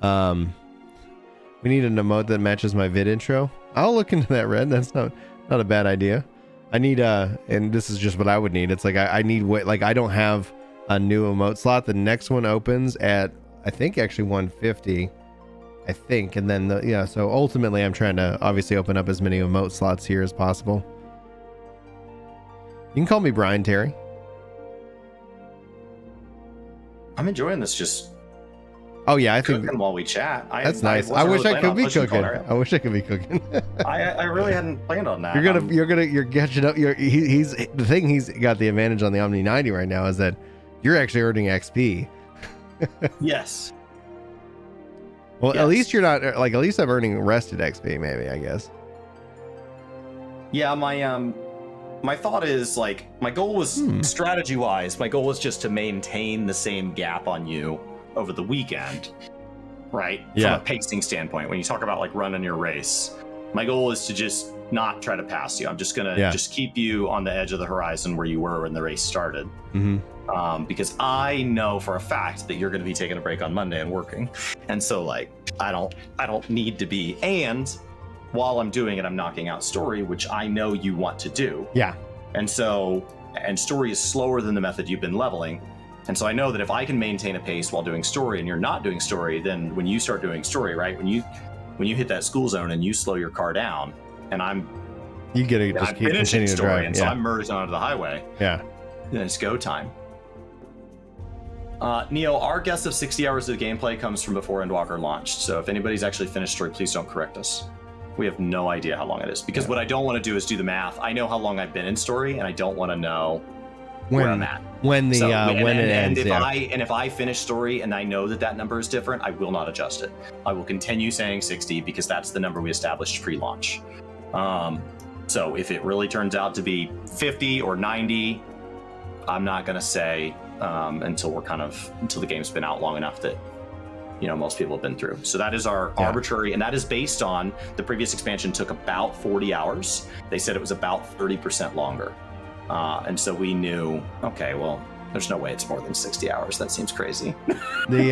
we need an emote that matches my vid intro. I'll look into that, Red. That's not a bad idea. I need and this is just what I would need. It's like I need like I don't have a new emote slot. The next one opens at I think actually 150. I think, and then so ultimately I'm trying to obviously open up as many emote slots here as possible. You can call me Brian Terry. I'm enjoying this. Just Oh yeah, I think cooking while we chat. that's nice. I wish I could be cooking. I wish I could be cooking. I really hadn't planned on that. You're catching up. He's the thing. He's got the advantage on the Omni 90 right now is that you're actually earning XP. Yes. Well, yes. At least you're not like. At least I'm earning rested XP. Maybe I guess. Yeah, my thought is like my goal was strategy wise. My goal was just to maintain the same gap on you over the weekend, right? Yeah. From a pacing standpoint, when you talk about like running your race, my goal is to just not try to pass you. I'm just gonna just keep you on the edge of the horizon where you were when the race started. Because I know for a fact that you're going to be taking a break on Monday and working, and so like I don't need to be. And while I'm doing it, I'm knocking out story, which I know you want to do. Yeah. And story is slower than the method you've been leveling. And so I know that if I can maintain a pace while doing story and you're not doing story, then when you start doing story, right? When you hit that school zone and you slow your car down and I'm finishing story, and so I'm merged onto the highway. Yeah. Then it's go time. Neo, our guess of 60 hours of gameplay comes from before Endwalker launched. So if anybody's actually finished story, please don't correct us. We have no idea how long it is, because what I don't want to do is do the math. I know how long I've been in story, and I don't want to know where I'm at. When it ends. And if I finish story and I know that number is different, I will not adjust it. I will continue saying 60 because that's the number we established pre-launch. So if it really turns out to be 50 or 90, I'm not going to say until the game's been out long enough that most people have been through. So that is our arbitrary, and that is based on the previous expansion took about 40 hours. They said it was about 30% longer. And so we knew, okay, well, there's no way it's more than 60 hours. That seems crazy. The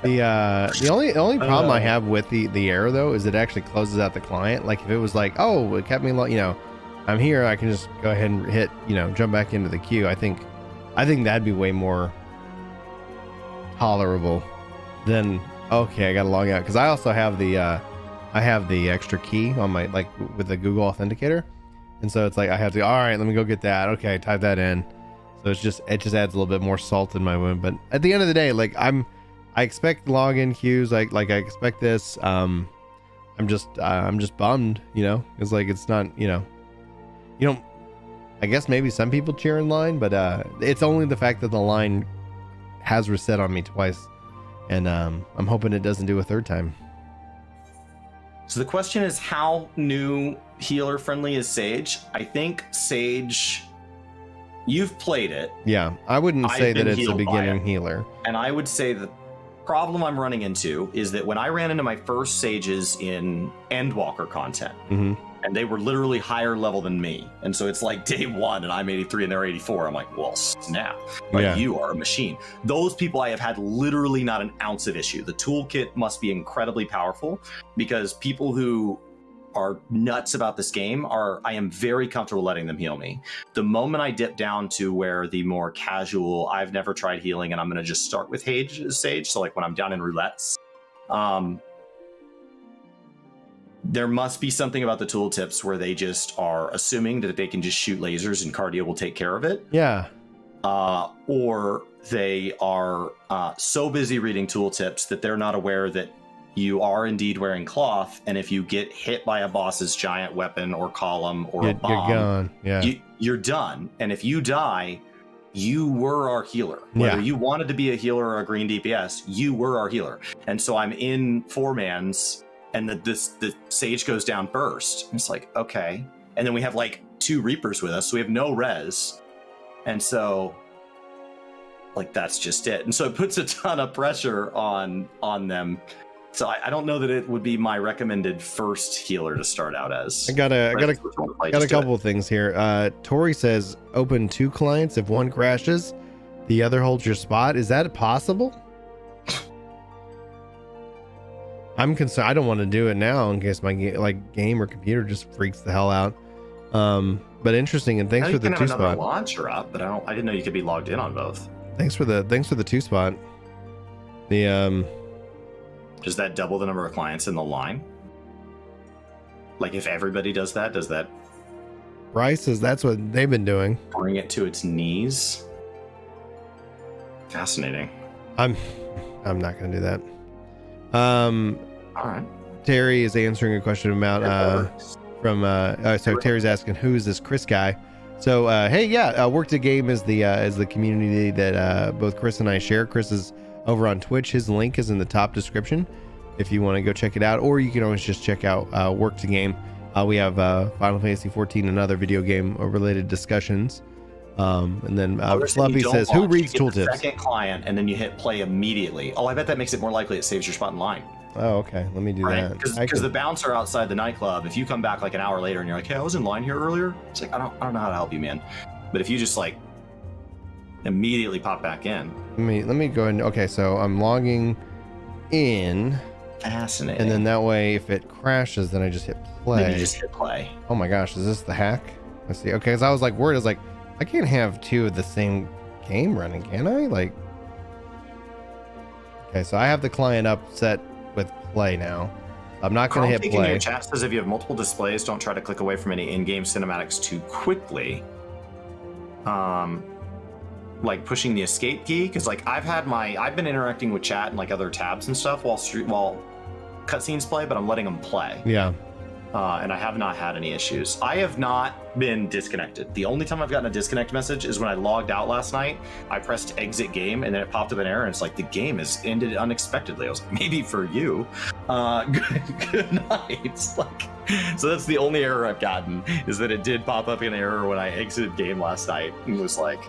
only problem I have with the error though is it actually closes out the client. Like if it was like, oh, it kept me long, I'm here, I can just go ahead and hit, jump back into the queue. I think that'd be way more tolerable than, okay, I gotta log out. Cause I also have the extra key on my, like with the Google Authenticator. And so it's like, I have to, all right, let me go get that. Okay. Type that in. So it just adds a little bit more salt in my wound. But at the end of the day, like I expect login queues. Like I expect this. I'm just bummed, it's like, it's not, I guess maybe some people cheer in line, but it's only the fact that the line has reset on me twice. And I'm hoping it doesn't do a third time. So the question is, how new healer friendly is Sage? I think Sage, you've played it. Yeah, I wouldn't say that it's a beginning healer. And I would say the problem I'm running into is that when I ran into my first Sages in Endwalker content, and they were literally higher level than me. And so it's like day one and I'm 83 and they're 84. I'm like, well, snap. Like, you are a machine. Those people I have had literally not an ounce of issue. The toolkit must be incredibly powerful because people who are nuts about this game I am very comfortable letting them heal me. The moment I dip down to where the more casual, I've never tried healing and I'm going to just start with Sage. So like when I'm down in roulettes, there must be something about the tooltips where they just are assuming that they can just shoot lasers and cardio will take care of it. Yeah. Or they are so busy reading tooltips that they're not aware that you are indeed wearing cloth. And if you get hit by a boss's giant weapon or column or a bomb, you're gone. Yeah. You're done. And if you die, you were our healer. Whether you wanted to be a healer or a green DPS, you were our healer. And so I'm in 4-mans. And the Sage goes down first. And it's like, okay. And then we have like 2 Reapers with us, so we have no res. And so, like, that's just it. And so it puts a ton of pressure on them. So I don't know that it would be my recommended first healer to start out as. I got a couple of things here. Tori says, open 2 clients. If one crashes, the other holds your spot. Is that possible? I'm concerned. I don't want to do it now in case my game or computer just freaks the hell out. But interesting, and thanks for the 2 spot. Launcher up, but I didn't know you could be logged in on both. Thanks for the 2 spot. The does that double the number of clients in the line? Like if everybody does that? Bryce says that's what they've been doing. Bring it to its knees. Fascinating. I'm not going to do that. All right. Terry is answering a question about so Terry's asking, who is this Chris guy? So hey, yeah, Work to Game is the community that both Chris and I share. Chris is over on Twitch. His link is in the top description if you want to go check it out, or you can always just check out Work to Game. We have Final Fantasy 14 and other video game related discussions. And then Sloppy says, who reads tooltips? Second client, and then you hit play immediately. Oh, I bet that makes it more likely it saves your spot in line. Oh, okay. Let me do that. Because the bouncer outside the nightclub, if you come back like an hour later and you're like, hey, I was in line here earlier. It's like, I don't know how to help you, man. But if you just like immediately pop back in. Let me go ahead and, okay, so I'm logging in. Fascinating. And then that way, if it crashes, then I just hit play. Then you just hit play. Oh my gosh, is this the hack? Let's see. Okay, because I was like worried. I was like, I can't have two of the same game running, can I? Like, okay, so I have the client up set with play now. I'm not going to hit play. Your chat says if you have multiple displays, don't try to click away from any in-game cinematics too quickly. Like pushing the escape key, because like I've been interacting with chat and like other tabs and stuff while cutscenes play, but I'm letting them play. Yeah. And I have not had any issues. I have not been disconnected. The only time I've gotten a disconnect message is when I logged out last night. I pressed exit game, and then it popped up an error, and it's like, the game has ended unexpectedly. I was like, maybe for you. Good night. Like, so that's the only error I've gotten, is that it did pop up an error when I exited game last night, and was like,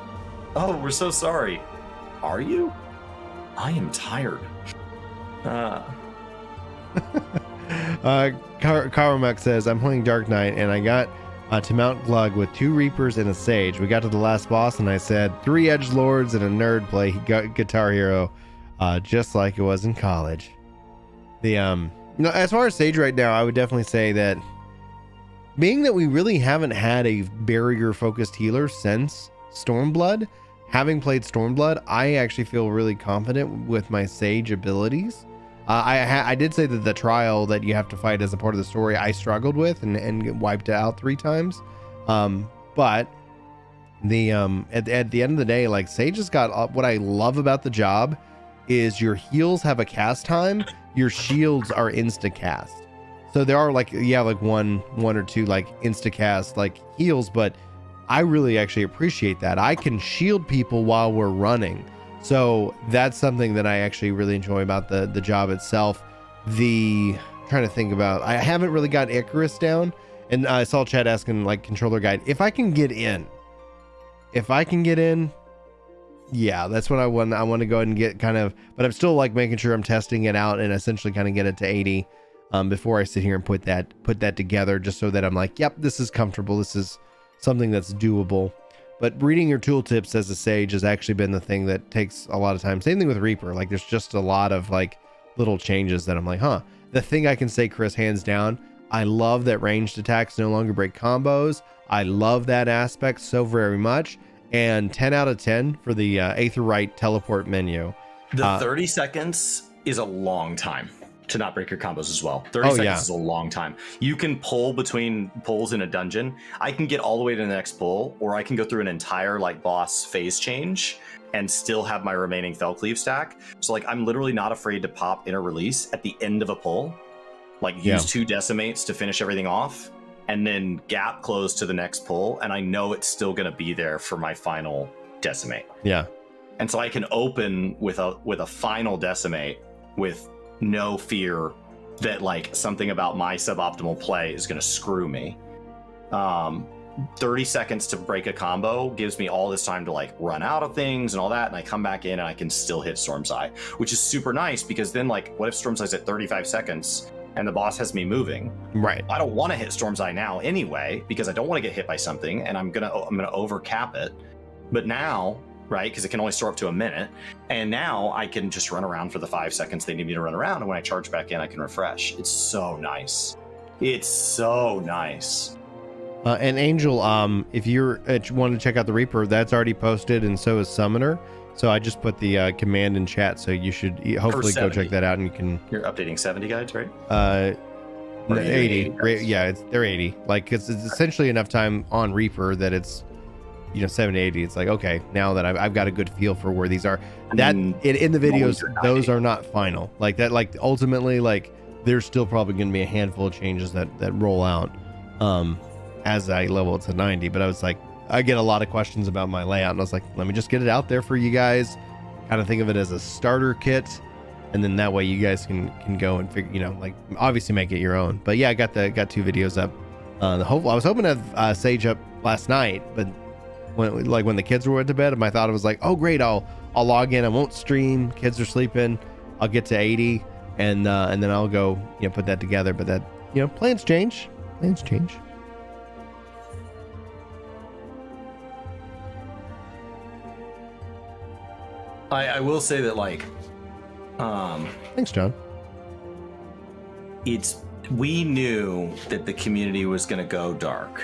oh, we're so sorry. Are you? I am tired. Karamek says, I'm playing Dark Knight and I got to Mount Glug with 2 Reapers and a Sage. We got to the last boss and I said 3 Edgelords and a nerd play Guitar Hero, just like it was in college. As far as Sage right now, I would definitely say that being that we really haven't had a barrier focused healer since Stormblood, having played Stormblood, I actually feel really confident with my Sage abilities. I did say that the trial that you have to fight as a part of the story I struggled with and wiped it out 3 times. But the at the end of the day, like, Sage has got what I love about the job is your heals have a cast time, your shields are insta cast. So there are like one or two like insta cast like heals, but I really actually appreciate that. I can shield people while we're running. So that's something that I actually really enjoy about the job itself. Trying to think about, I haven't really got Icarus down, and I saw Chad asking like controller guide. If I can get in, yeah, that's what I want. I want to go ahead and get kind of, but I'm still like making sure I'm testing it out and essentially kind of get it to 80 before I sit here and put that together, just so that I'm like, yep, this is comfortable. This is something that's doable. But reading your tooltips as a Sage has actually been the thing that takes a lot of time. Same thing with Reaper. Like, there's just a lot of like little changes that I'm like, the thing I can say, Chris, hands down, I love that ranged attacks no longer break combos. I love that aspect so very much. And 10 out of 10 for the Aetherite teleport menu. The 30 seconds is a long time to not break your combos as well. 30 seconds is a long time. You can pull between pulls in a dungeon. I can get all the way to the next pull, or I can go through an entire like boss phase change and still have my remaining Fellcleave stack. So like, I'm literally not afraid to pop in a release at the end of a pull, like use 2 decimates to finish everything off, and then gap close to the next pull, and I know it's still going to be there for my final decimate. Yeah. And so I can open with a final decimate with no fear that like something about my suboptimal play is going to screw me. 30 seconds to break a combo gives me all this time to like run out of things and all that, and I come back in and I can still hit Storm's Eye, which is super nice, because then like, what if Storm's Eye's at 35 seconds and the boss has me moving? Right. I don't want to hit Storm's Eye now anyway, because I don't want to get hit by something, and I'm gonna over cap it. But now, right, because it can only store up to a minute, and now I can just run around for the 5 seconds they need me to run around, and when I charge back in, I can refresh. It's so nice. It's so nice. And Angel, if you want to check out the Reaper, that's already posted, and so is Summoner. So I just put the command in chat, so you should hopefully go check that out, and you can. You're updating 70 guides, right? 80. Yeah, they're 80. Like, it's essentially enough time on Reaper that it's 70, 80, it's like, okay, now that I've got a good feel for where these are. And That then in the videos, 90. those are not final. Like that, like ultimately, like there's still probably going to be a handful of changes that roll out as I level it to 90. But I was like, I get a lot of questions about my layout, and I was like, let me just get it out there for you guys. Kind of think of it as a starter kit, and then that way you guys can go and figure, like obviously make it your own. But yeah, I got 2 videos up. I was hoping to have Sage up last night, but when the kids went to bed, my thought was like, oh great, I'll log in, I won't stream, kids are sleeping, I'll get to 80, and then I'll go put that together. But that plans change. I will say that Thanks, John. We knew that the community was going to go dark.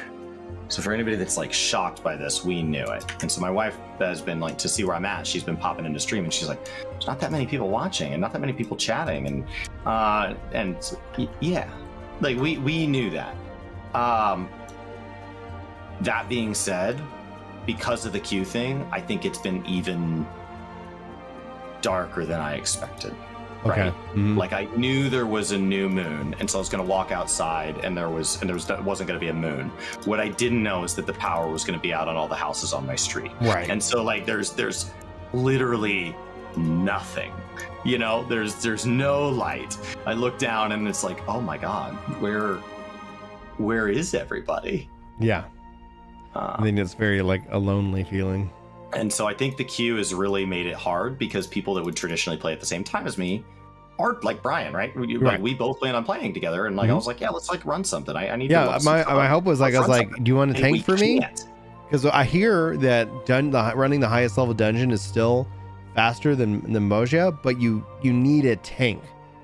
So for anybody that's shocked by this, we knew it. And so my wife has been to see where I'm at, she's been popping into stream, and she's like, there's not that many people watching and not that many people chatting. And yeah, we knew that. That being said, because of the Q thing, I think it's been even darker than I expected. Okay. Right? Mm-hmm. I knew there was a new moon, and so I was going to walk outside, and there wasn't going to be a moon. What I didn't know is that the power was going to be out on all the houses on my street. Right. And so there's literally nothing. There's no light. I look down, and it's like, oh my god, where is everybody? Yeah. I think it's very a lonely feeling. And so I think the queue has really made it hard, because people that would traditionally play at the same time as me are like Brian, right? We both plan on playing together, and I was like, yeah, let's run something. I need. Yeah, my hope was I was like, do you want to tank for me? Because I hear that running the highest level dungeon is still faster than Moja, but you need a tank.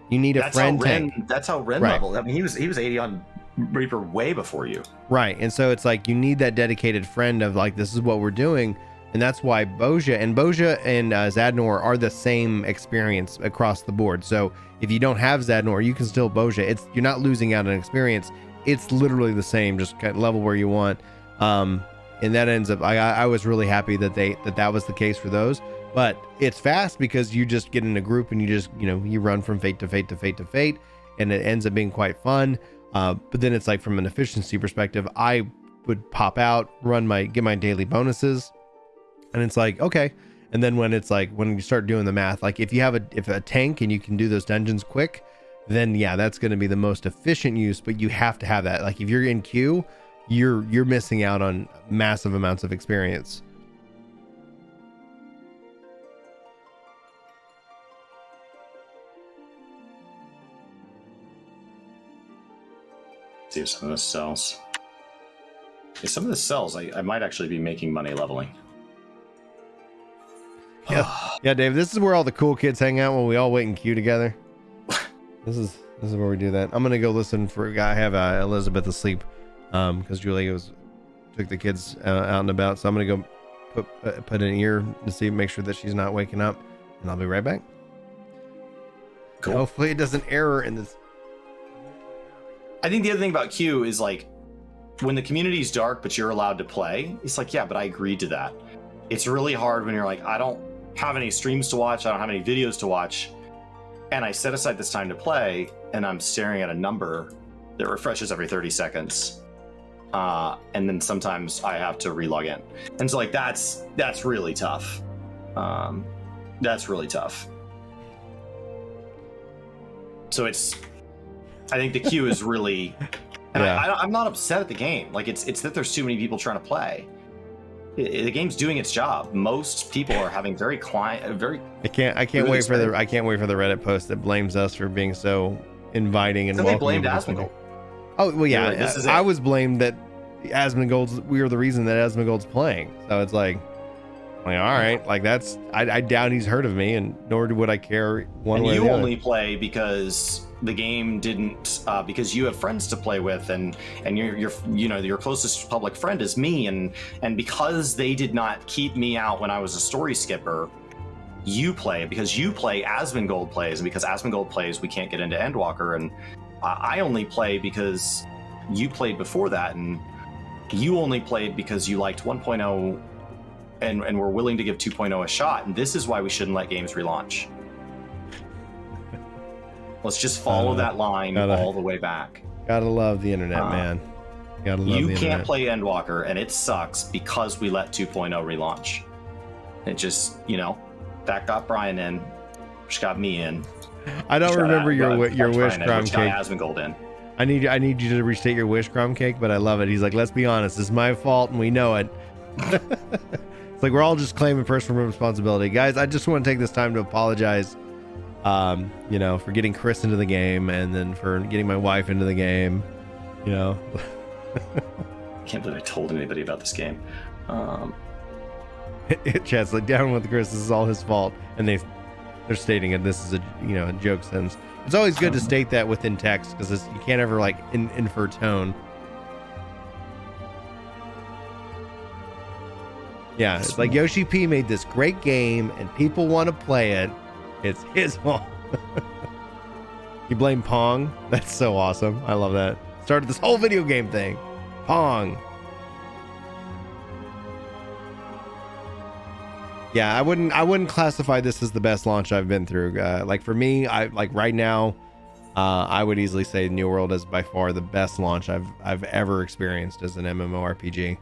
You need a friend tank. That's how Ren leveled. I mean, he was 80 on Reaper way before you. Right, and so it's you need that dedicated friend of this is what we're doing. And that's why Boja and Zadnor are the same experience across the board. So if you don't have Zadnor, you can still Boja. You're not losing out on experience. It's literally the same, just kind of level where you want. And that ends up, I was really happy that that was the case for those. But it's fast because you just get in a group and you just, you run from fate to fate to fate to fate. And it ends up being quite fun. But then it's from an efficiency perspective, I would pop out, get my daily bonuses. And it's okay. And then when it's when you start doing the math, if you have a tank and you can do those dungeons quick, then yeah, that's going to be the most efficient use. But you have to have that. If you're in queue, you're missing out on massive amounts of experience. See if some of this sells. If some of this sells, I might actually be making money leveling. Yeah, Dave, this is where all the cool kids hang out when we all wait in queue together. This is where we do that. I'm gonna go listen I have Elizabeth asleep because Julia took the kids out and about, so I'm gonna go put an ear to make sure that she's not waking up, and I'll be right back. Cool. Hopefully it doesn't error in this. I think the other thing about queue is when the community's dark but you're allowed to play, it's yeah, but I agreed to that. It's really hard when you're I don't have any streams to watch, I don't have any videos to watch, and I set aside this time to play, and I'm staring at a number that refreshes every 30 seconds. And then sometimes I have to relog in. And so that's really tough. That's really tough. So I think the queue is really, and yeah. I'm not upset at the game. It's that there's too many people trying to play. The game's doing its job. Most people are having very I can't wait for the Reddit post that blames us for being so inviting and welcoming. They blamed Asmongold. Oh well, yeah. I was blamed that we were the reason that Asmongold's playing. So it's all right, that's I doubt he's heard of me, and nor would I care one way or the other. You only play because the game didn't because you have friends to play with, and your closest public friend is me, and because they did not keep me out when I was a story skipper, you play because you play. Asmongold plays, and because Asmongold plays, we can't get into Endwalker, and I only play because you played before that, and you only played because you liked 1.0 and we're willing to give 2.0 a shot. And this is why we shouldn't let games relaunch. Let's just follow that line all the way back. Gotta love the internet, man. Gotta love the internet. You can't play Endwalker, and it sucks because we let 2.0 relaunch. It just, that got Brian in, which got me in. I don't remember your wish crumb cake. cake. Asmongold in. I need you to restate your wish crumb cake, but I love it. He's like, let's be honest, it's my fault, and we know it. It's like we're all just claiming personal responsibility, guys. I just want to take this time to apologize. For getting Chris into the game and then for getting my wife into the game, I can't believe I told anybody about this game. Chat's like, down with Chris, this is all his fault. And they're stating it. This is a joke sentence. It's always good to state that within text because you can't ever infer tone. Yeah. It's like Yoshi P made this great game and people want to play it. It's his fault. You blame Pong? That's so awesome. I love that. Started this whole video game thing. Pong. Yeah, I wouldn't classify this as the best launch I've been through. For me, right now, I would easily say New World is by far the best launch I've ever experienced as an MMORPG.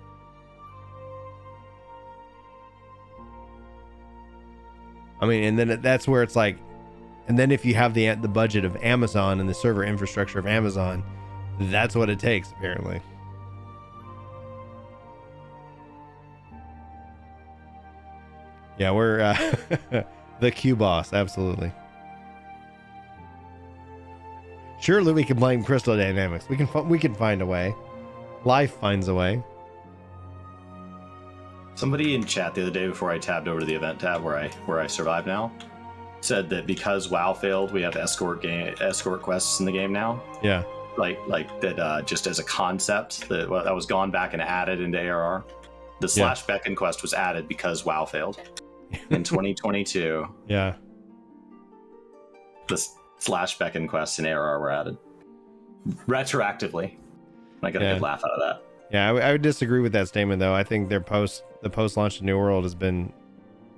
I mean, and then that's where it's like, and then if you have the budget of Amazon and the server infrastructure of Amazon, that's what it takes, apparently. Yeah, we're the Q boss, absolutely. Surely we can blame Crystal Dynamics. We can find a way. Life finds a way. Somebody in chat the other day before I tabbed over to the event tab where I survive now said that because WoW failed, we have escort quests in the game now. Yeah. Like that just as a concept that was gone back and added into ARR. The slash beckon quest was added because WoW failed in 2022. Yeah. The slash beckon quests in ARR were added retroactively. I got a good laugh out of that. Yeah, I would disagree with that statement though. I think the post-launch New World has been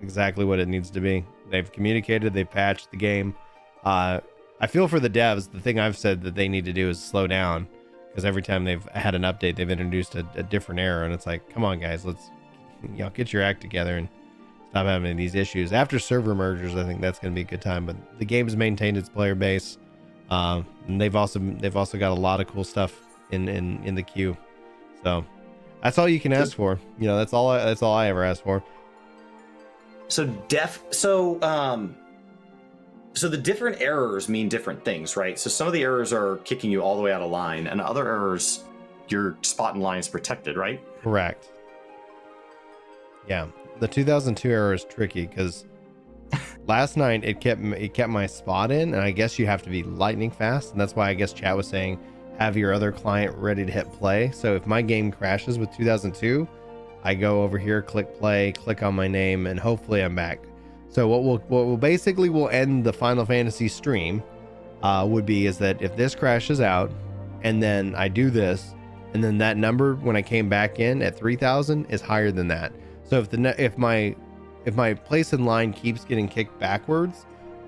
exactly what it needs to be. They've communicated, they've patched the game. I feel for the devs. The thing I've said that they need to do is slow down, because every time they've had an update, they've introduced a different error, and it's like, come on guys, let's get your act together and stop having these issues. After server mergers, I think that's going to be a good time. But the game's maintained its player base, and they've also got a lot of cool stuff in the queue. So that's all you can ask for. That's all I ever asked for. So the different errors mean different things, right? So some of the errors are kicking you all the way out of line, and other errors, your spot in line is protected, right? Correct. Yeah, the 2002 error is tricky because last night it kept my spot in, and I guess you have to be lightning fast, and that's why I guess chat was saying have your other client ready to hit play. So if my game crashes with 2002, I go over here, click play, click on my name, and hopefully I'm back. So what will basically end the Final Fantasy stream is that if this crashes out and then I do this, and then that number when I came back in at 3000 is higher than that. So if my place in line keeps getting kicked backwards,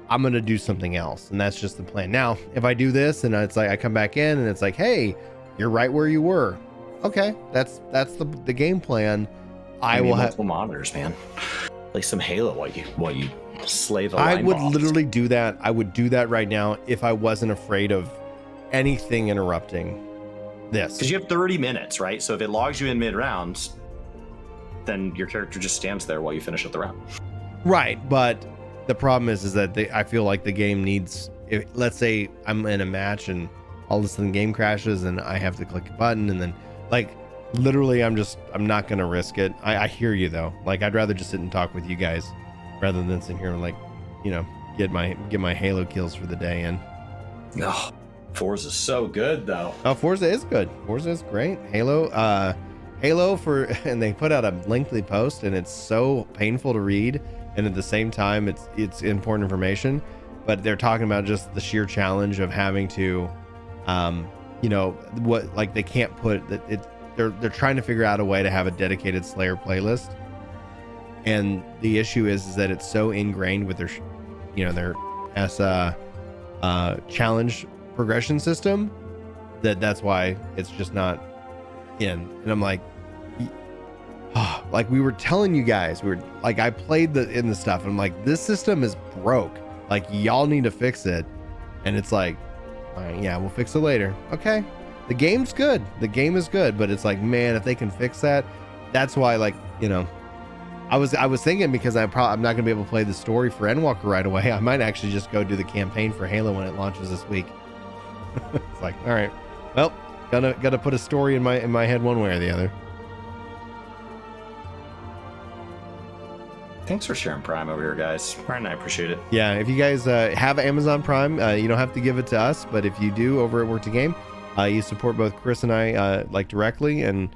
I'm going to do something else. And that's just the plan. Now, if I do this and it's like I come back in and it's like, hey, you're right where you were. Okay, that's the game plan. I will have multiple monitors, man. Like some Halo while you slay the line I would boss. literally do that. I would do that right now if I wasn't afraid of anything interrupting this. Because you have 30 minutes, right? So if it logs you in mid-round, then your character just stands there while you finish up the round. Right, but the problem is that I feel like the game needs. Let's say I'm in a match and all of a sudden the game crashes and I have to click a button and then literally I'm not gonna risk it. I hear you though. I'd rather just sit and talk with you guys rather than sit here and get my Halo kills for the day in. Oh, Forza's so good though. Oh, Forza is good. Forza is great. Halo and they put out a lengthy post and it's so painful to read, and at the same time it's important information, but they're talking about just the sheer challenge of having to they can't put it. They're trying to figure out a way to have a dedicated Slayer playlist, And the issue is that it's so ingrained with their, their S challenge progression system that's why it's just not in. And I'm like, like we were telling you guys, we were like, I played in the stuff. And I'm like, this system is broke. Like y'all need to fix it. And it's like, all right, yeah, we'll fix it later. Okay. The game's good. The game is good, but it's like, man, if they can fix that, that's why, like, I was thinking, because I'm not gonna be able to play the story for Endwalker right away. I might actually just go do the campaign for Halo when it launches this week. It's like, all right, well, gotta put a story in my head one way or the other. Thanks for sharing Prime over here, guys. Brian and I appreciate it. Yeah, if you guys have Amazon Prime, you don't have to give it to us, but if you do over at Work to Game, you support both Chris and I like directly. And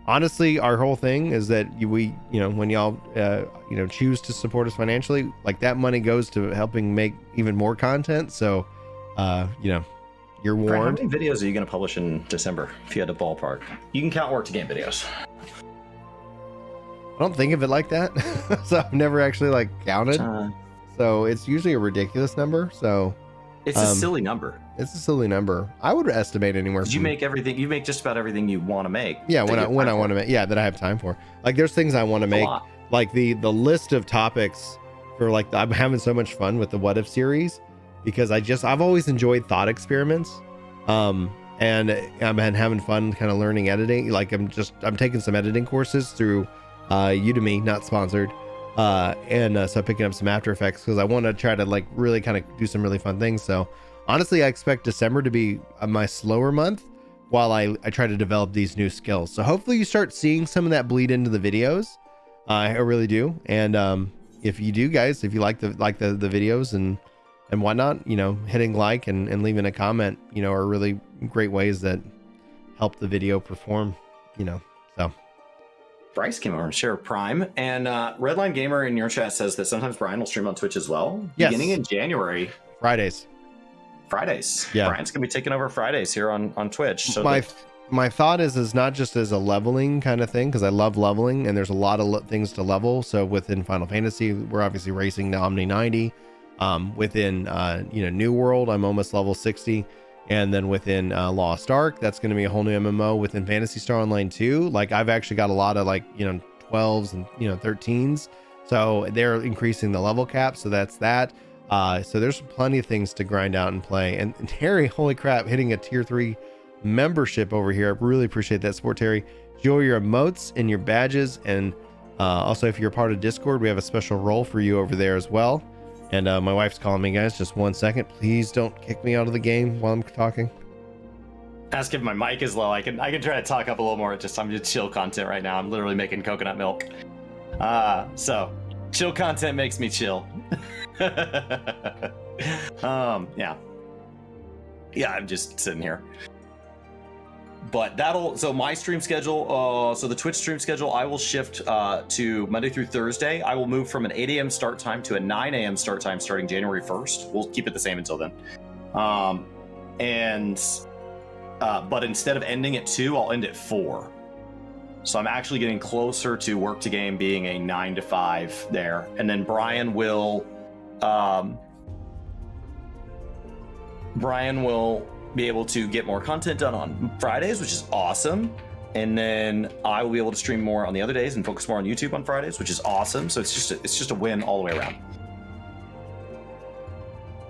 honestly, our whole thing is that when y'all choose to support us financially, like that money goes to helping make even more content. So you're warned. Brian, how many videos are you going to publish in December if you had a ballpark? You can count Work to Game videos. I don't think of it like that. So I've never actually like counted. So it's usually a ridiculous number. So it's a silly number. It's a silly number. I would estimate anywhere. You make everything. You make just about everything you want to make. Yeah, when I want to make. Yeah, that I have time for. Like there's things I want to make. Like the list of topics for like I'm having so much fun with the What If series because I've always enjoyed thought experiments. And I've been having fun kind of learning editing. Like I'm taking some editing courses through Udemy, not sponsored. So picking up some After Effects because I want to try to like really kind of do some really fun things. So honestly, I expect December to be my slower month while I try to develop these new skills. So hopefully you start seeing some of that bleed into the videos. I really do. And if you do, guys, if you like the videos and whatnot, hitting like and leaving a comment, are really great ways that help the video perform, so. Bryce came over and shared Prime, and Redline Gamer in your chat says that sometimes Brian will stream on Twitch as well. Yes. Beginning in January. Fridays. Yeah. Brian's gonna be taking over Fridays here on Twitch. So my thought is not just as a leveling kind of thing, because I love leveling and there's a lot of things to level. So within Final Fantasy, we're obviously racing to Omni 90. Within New World, I'm almost level 60. And then within Lost Ark, that's going to be a whole new MMO. Within Phantasy Star Online 2, like I've actually got a lot of 12s and 13s, so they're increasing the level cap, so that's that. So there's plenty of things to grind out and play. And Terry, holy crap, hitting a tier 3 membership over here. I really appreciate that support, Terry. Enjoy your emotes and your badges, and also if you're part of Discord, we have a special role for you over there as well. And my wife's calling me, guys. Just 1 second. Please don't kick me out of the game while I'm talking. Ask if my mic is low. I can try to talk up a little more. I'm just chill content right now. I'm literally making coconut milk. So chill content makes me chill. Yeah, I'm just sitting here. But so my stream schedule, so the Twitch stream schedule, I will shift to Monday through Thursday. I will move from an 8 a.m. start time to a 9 a.m. start time starting January 1st. We'll keep it the same until then. But instead of ending at 2, I'll end at 4. So I'm actually getting closer to Work to Game being a 9 to 5 there. And then Brian will be able to get more content done on Fridays, which is awesome. And then I will be able to stream more on the other days and focus more on YouTube on Fridays, which is awesome. So it's just a win all the way around.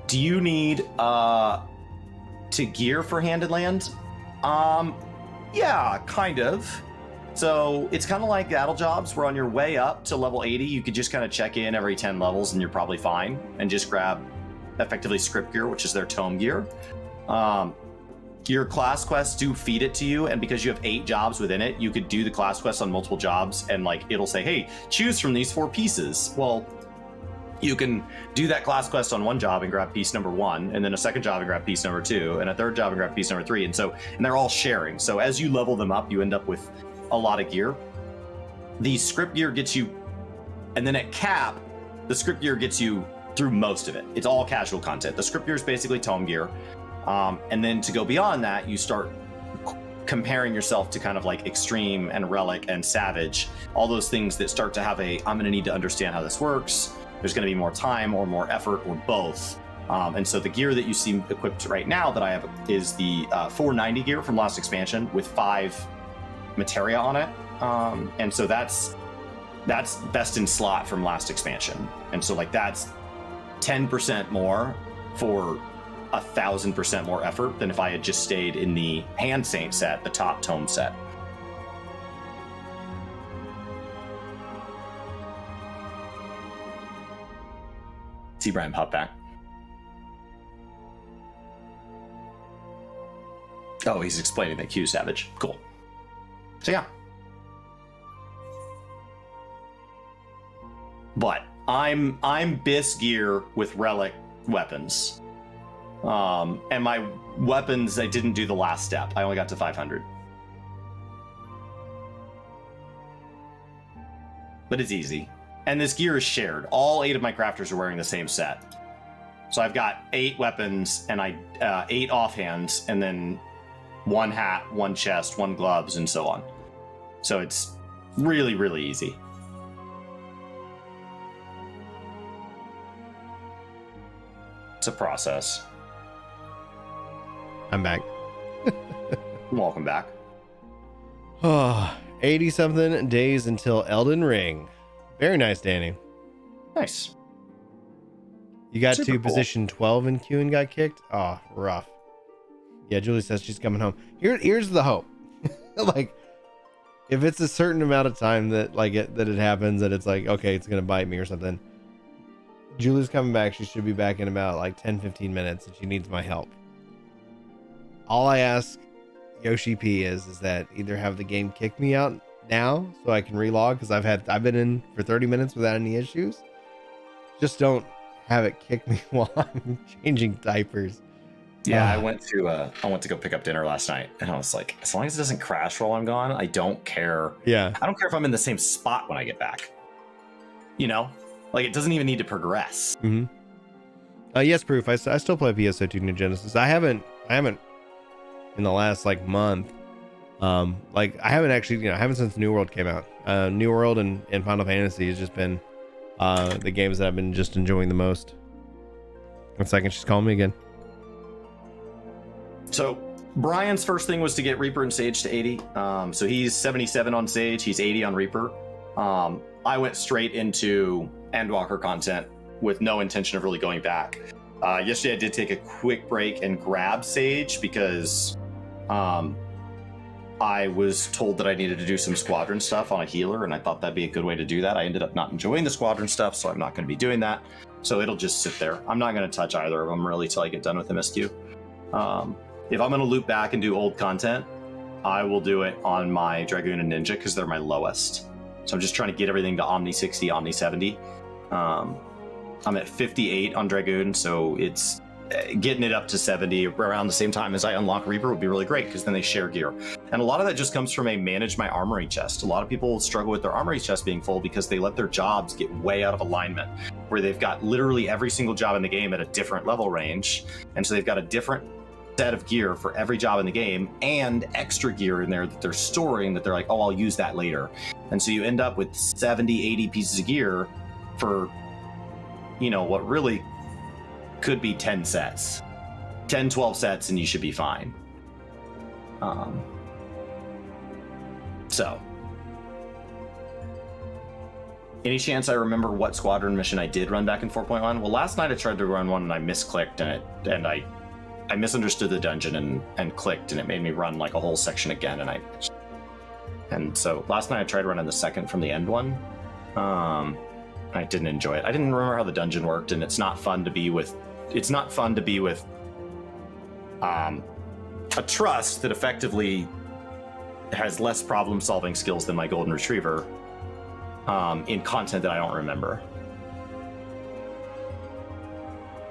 Do you need to gear for Handed Land? Yeah, kind of. So it's kind of like battle jobs where on your way up to level 80, you could just kind of check in every 10 levels and you're probably fine, and just grab effectively script gear, which is their tome gear. Your class quests do feed it to you, and because you have 8 jobs within it, you could do the class quests on multiple jobs, and like it'll say, hey, choose from these 4 pieces. Well, you can do that class quest on one job and grab piece number 1, and then a second job and grab piece number 2, and a third job and grab piece number 3, and they're all sharing. So as you level them up, you end up with a lot of gear. The script gear gets you, and then at cap, the script gear gets you through most of it. It's all casual content. The script gear is basically tome gear. And then to go beyond that, you start comparing yourself to kind of like extreme and relic and savage, all those things that start to have I'm going to need to understand how this works. There's going to be more time or more effort or both. And so the gear that you see equipped right now that I have is the 490 gear from last expansion with 5 materia on it. And so that's best in slot from last expansion. And so like that's 10% more for 1,000% more effort than if I had just stayed in the Hand Saint set, the top tome set. See Brian pop back. Oh, he's explaining that Q's savage. Cool. So yeah. But I'm bis gear with relic weapons. And my weapons, I didn't do the last step. I only got to 500. But it's easy. And this gear is shared. All 8 of my crafters are wearing the same set. So I've got 8 weapons and 8 offhands, and then 1 hat, 1 chest, 1 gloves, and so on. So it's really, really easy. It's a process. I'm back. Welcome back. 80-something days until Elden Ring. Very nice, Danny. Nice. You got Super to cool. position 12 in Q and got kicked? Oh, rough. Yeah, Julie says she's coming home. Here's the hope. Like, if it's a certain amount of time that it happens, that it's like, okay, it's gonna bite me or something. Julie's coming back. She should be back in about like 10-15 minutes, and she needs my help. All I ask Yoshi P is that either have the game kick me out now so I can relog, because I've been in for 30 minutes without any issues. Just don't have it kick me while I'm changing diapers. Yeah, I went to go pick up dinner last night, and I was like, as long as it doesn't crash while I'm gone, I don't care. Yeah. I don't care if I'm in the same spot when I get back. You know? Like, it doesn't even need to progress. Mm-hmm. Yes, Proof. I still play PSO2 New Genesis. I haven't in the last like month. I haven't actually, I haven't since New World came out. New World and Final Fantasy has just been the games that I've been just enjoying the most. 1 second, she's calling me again. So Brian's first thing was to get Reaper and Sage to 80. So he's 77 on Sage, he's 80 on Reaper. I went straight into Endwalker content with no intention of really going back. Yesterday I did take a quick break and grab Sage because I was told that I needed to do some squadron stuff on a healer, and I thought that'd be a good way to do that. I ended up not enjoying the squadron stuff, so I'm not going to be doing that. So it'll just sit there. I'm not going to touch either of them really till I get done with MSQ. If I'm going to loop back and do old content, I will do it on my Dragoon and Ninja because they're my lowest. So I'm just trying to get everything to Omni 60, Omni 70. I'm at 58 on Dragoon, so it's getting it up to 70 around the same time as I unlock Reaper would be really great because then they share gear. And a lot of that just comes from a manage my armory chest. A lot of people struggle with their armory chest being full because they let their jobs get way out of alignment, where they've got literally every single job in the game at a different level range. And so they've got a different set of gear for every job in the game and extra gear in there that they're storing that they're like, oh, I'll use that later. And so you end up with 70, 80 pieces of gear for, what really could be 10 sets. 10, 12 sets and you should be fine. So. Any chance I remember what squadron mission I did run back in 4.1? Well, last night I tried to run one and I misclicked and I misunderstood the dungeon and clicked, and it made me run like a whole section again. And so last night I tried running the second from the end one. I didn't enjoy it. I didn't remember how the dungeon worked, and it's not fun to be with. It's not fun to be with a trust that effectively has less problem-solving skills than my golden retriever in content that I don't remember.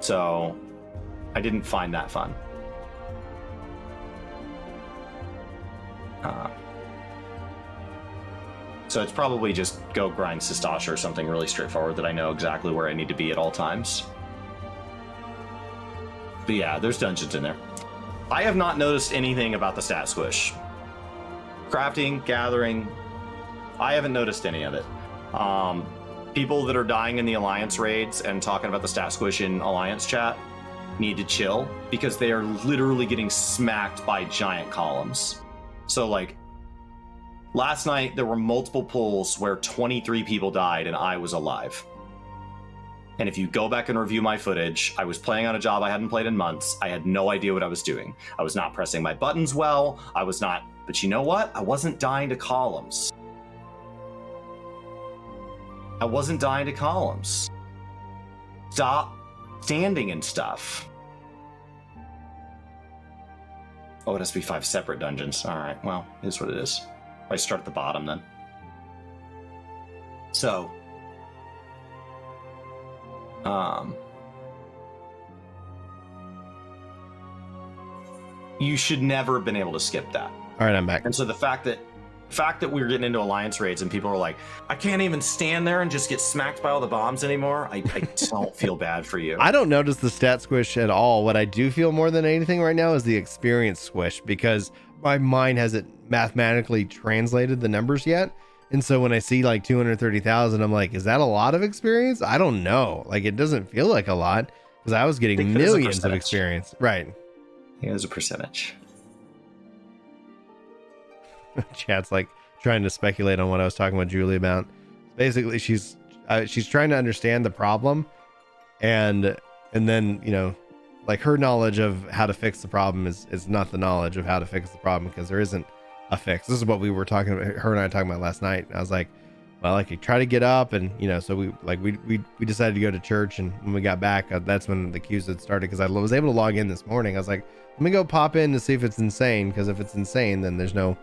So I didn't find that fun. So it's probably just go grind Sistasha or something really straightforward that I know exactly where I need to be at all times. But yeah, there's dungeons in there. I have not noticed anything about the stat squish. crafting, gathering, I haven't noticed any of it. People that are dying in the Alliance raids and talking about the stat squish in Alliance chat need to chill because they are literally getting smacked by giant columns. So like last night there were multiple pulls where 23 people died and I was alive. And if you go back and review my footage, I was playing on a job I hadn't played in months. I had no idea what I was doing. I was not pressing my buttons well. I was not, but you know what? I wasn't dying to columns. I wasn't dying to columns. Stop standing and stuff. Oh, it has to be 5 separate dungeons. All right, well, it is what it is. I start at the bottom then. So, you should never have been able to skip that. All right, I'm back. And so the fact that we were getting into Alliance raids and people are like, I can't even stand there and just get smacked by all the bombs anymore. I don't feel bad for you. I don't notice the stat squish at all. What I do feel more than anything right now is the experience squish, because my mind hasn't mathematically translated the numbers yet. And so when I see like 230,000, I'm like, is that a lot of experience? I don't know. Like, it doesn't feel like a lot because I was getting millions of experience. Right. I think it was a percentage. Chat's like trying to speculate on what I was talking with Julie about. Basically, she's trying to understand the problem, and then, you know, like her knowledge of how to fix the problem is not the knowledge of how to fix the problem, because there isn't a fix. This is what we were talking about, her and I talking about last night. I was like, well, I could try to get up, and you know, so we decided to go to church, and when we got back, that's when the queues had started, because I was able to log in this morning. I was like, let me go pop in to see if it's insane, because if it's insane, then there's no,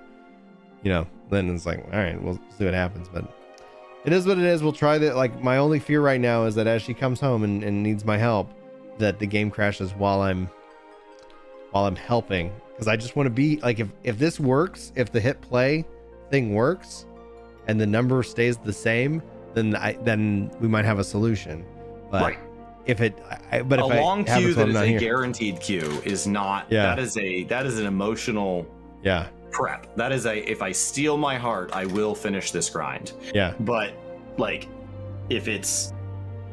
you know, then it's like, all right, we'll see what happens. But it is what it is. We'll try that. Like, my only fear right now is that as she comes home and needs my help, that the game crashes while I'm helping, because I just want to be like, if this works, if the hit play thing works and the number stays the same, then we might have a solution. But right. If it, but a if long I queue that is a guaranteed queue is not. Yeah. That is an emotional. Yeah. Prep. That is if I steal my heart, I will finish this grind. Yeah. But like, if it's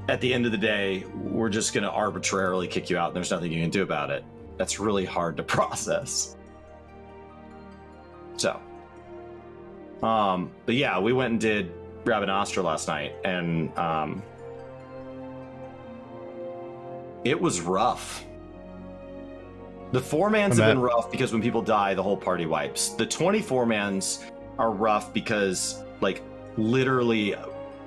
at the end of the day, we're just going to arbitrarily kick you out and there's nothing you can do about it, that's really hard to process. So, but yeah, we went and did Rabbit Nostra last night, and it was rough. The 4-mans have been rough because when people die, the whole party wipes. The 24-mans are rough because, like, literally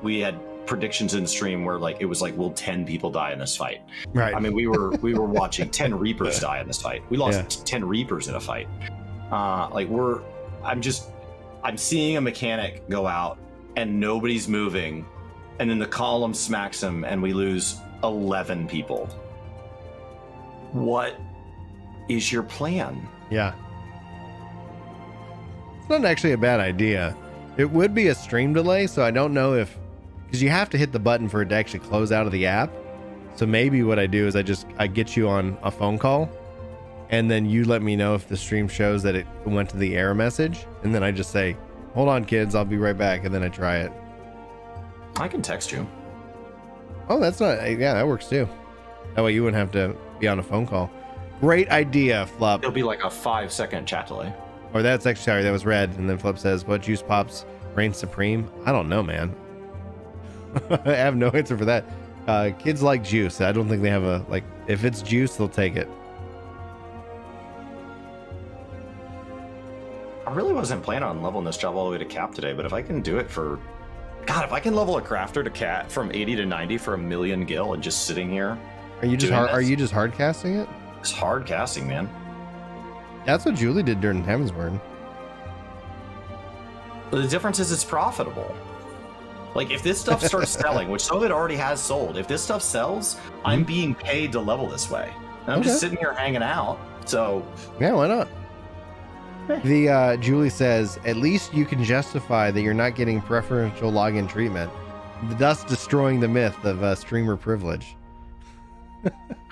we had predictions in stream where, like, it was like, will 10 people die in this fight? Right. I mean, we were watching 10 Reapers die in this fight. We lost 10 Reapers in a fight. I'm seeing a mechanic go out and nobody's moving, and then the column smacks him and we lose 11 people. What is your plan? Yeah. It's not actually a bad idea. It would be a stream delay, so I don't know if, because you have to hit the button for it to actually close out of the app. So maybe what I do is I get you on a phone call, and then you let me know if the stream shows that it went to the error message, and then I just say, hold on kids, I'll be right back, and then I try it. I can text you. Oh, that's not, yeah, that works too. That way you wouldn't have to be on a phone call. Great idea, Flup. It'll be like a 5-second chat delay. Or that's actually, sorry, that was red. And then Flip says, what juice pops reigns supreme? I don't know, man. I have no answer for that. Kids like juice. I don't think they have a, like, if it's juice, they'll take it. I really wasn't planning on leveling this job all the way to cap today, but if I can do it for, God, if I can level a crafter to cat from 80 to 90 for 1,000,000 gil and just sitting here. Are you just hard casting it? It's hard casting, man. That's what Julie did during Heavensward. The difference is it's profitable. Like, if this stuff starts selling, which some of it already has sold, if this stuff sells, I'm being paid to level this way. And I'm just sitting here hanging out. So yeah, why not? The Julie says, at least you can justify that you're not getting preferential login treatment, thus destroying the myth of streamer privilege.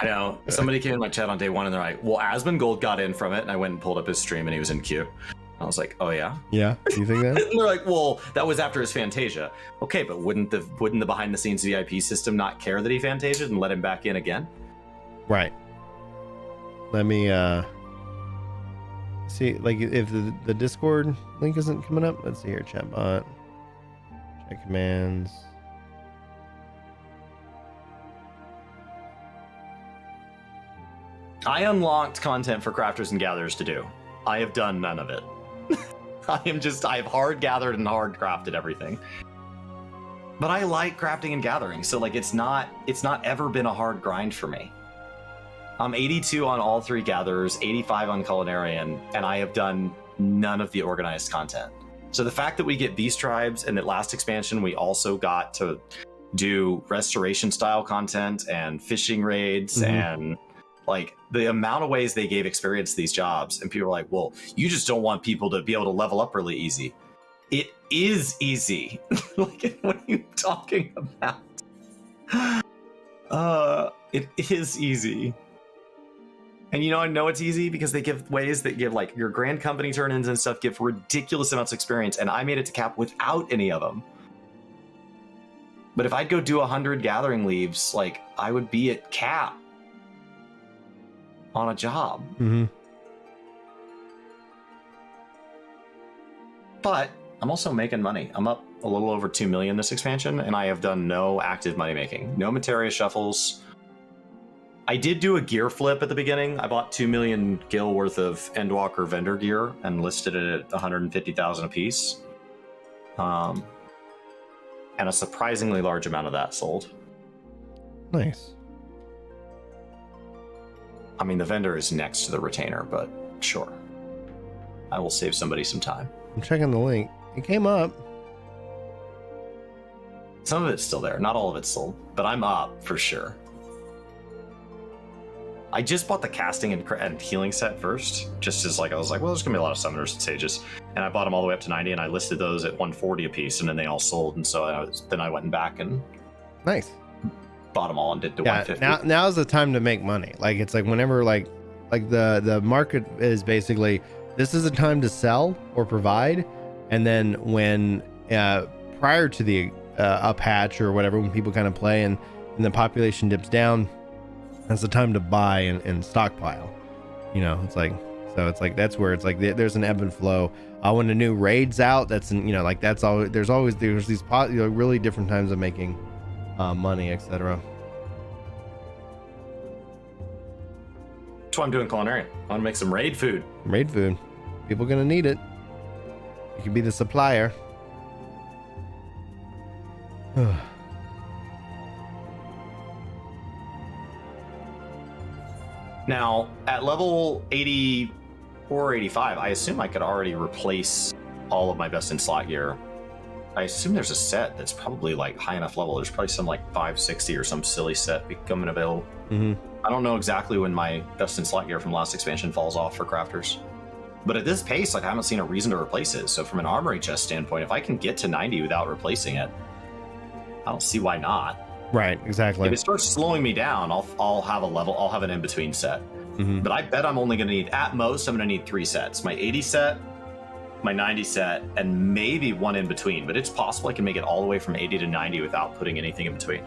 I know. Somebody came in my chat on day one and they're like, well, Asmongold got in from it, and I went and pulled up his stream and he was in queue. I was like, oh yeah? Yeah, you think that? And they're like, well, that was after his Fantasia. Okay, but wouldn't the behind the scenes VIP system not care that he Fantasia'd and let him back in again? Right. Let me see, like, if the Discord link isn't coming up. Let's see here, chatbot. Check commands. I unlocked content for crafters and gatherers to do. I have done none of it. I have hard gathered and hard crafted everything. But I like crafting and gathering, so like it's not ever been a hard grind for me. I'm 82 on all 3 gatherers, 85 on culinarian, and I have done none of the organized content. So the fact that we get beast tribes, and that last expansion we also got to do restoration style content and fishing raids, and like the amount of ways they gave experience to these jobs, and people are like, well, you just don't want people to be able to level up really easy. It is easy. Like, what are you talking about? It is easy. And I know it's easy because they give ways that give like your grand company turn-ins and stuff give ridiculous amounts of experience, and I made it to cap without any of them. But if I'd go do 100 gathering leaves, like I would be at cap on a job. But I'm also making money. I'm up a little over 2 million this expansion, and I have done no active money making. No materia shuffles. I did do a gear flip at the beginning. I bought 2 million gil worth of Endwalker vendor gear and listed it at 150,000 a piece. And a surprisingly large amount of that sold. Nice. I mean, the vendor is next to the retainer, but sure. I will save somebody some time. I'm checking the link. It came up. Some of it's still there. Not all of it's sold, but I'm up for sure. I just bought the casting and healing set first, just as like I was like, well, there's gonna be a lot of summoners and sages, and I bought them all the way up to 90, and I listed those at 140 a piece, and then they all sold, and so then I went back and nice bought them all and did the 150. Now's the time to make money. Like it's like whenever like the market is basically this is a time to sell or provide, and then when prior to the up hatch or whatever, when people kind of play and the population dips down, that's the time to buy and stockpile. It's like, so it's like that's where it's like there's an ebb and flow. When a new raid's out, that's like that's all. There's these really different times of making money, etc. That's why I'm doing culinary. I want to make some raid food. Raid food. People gonna need it. You can be the supplier. Now, at level 84 or 85, I assume I could already replace all of my best in slot gear. I assume there's a set that's probably like high enough level. There's probably some like 560 or some silly set becoming available. I don't know exactly when my best in slot gear from last expansion falls off for crafters. But at this pace, like I haven't seen a reason to replace it. So from an armory chest standpoint, if I can get to 90 without replacing it, I don't see why not. Right, exactly. If it starts slowing me down, I'll have a level. I'll have an in between set. But I bet I'm only going to need, at most, I'm going to need 3 sets: my 80 set, my 90 set, and maybe one in between. But it's possible I can make it all the way from 80 to 90 without putting anything in between.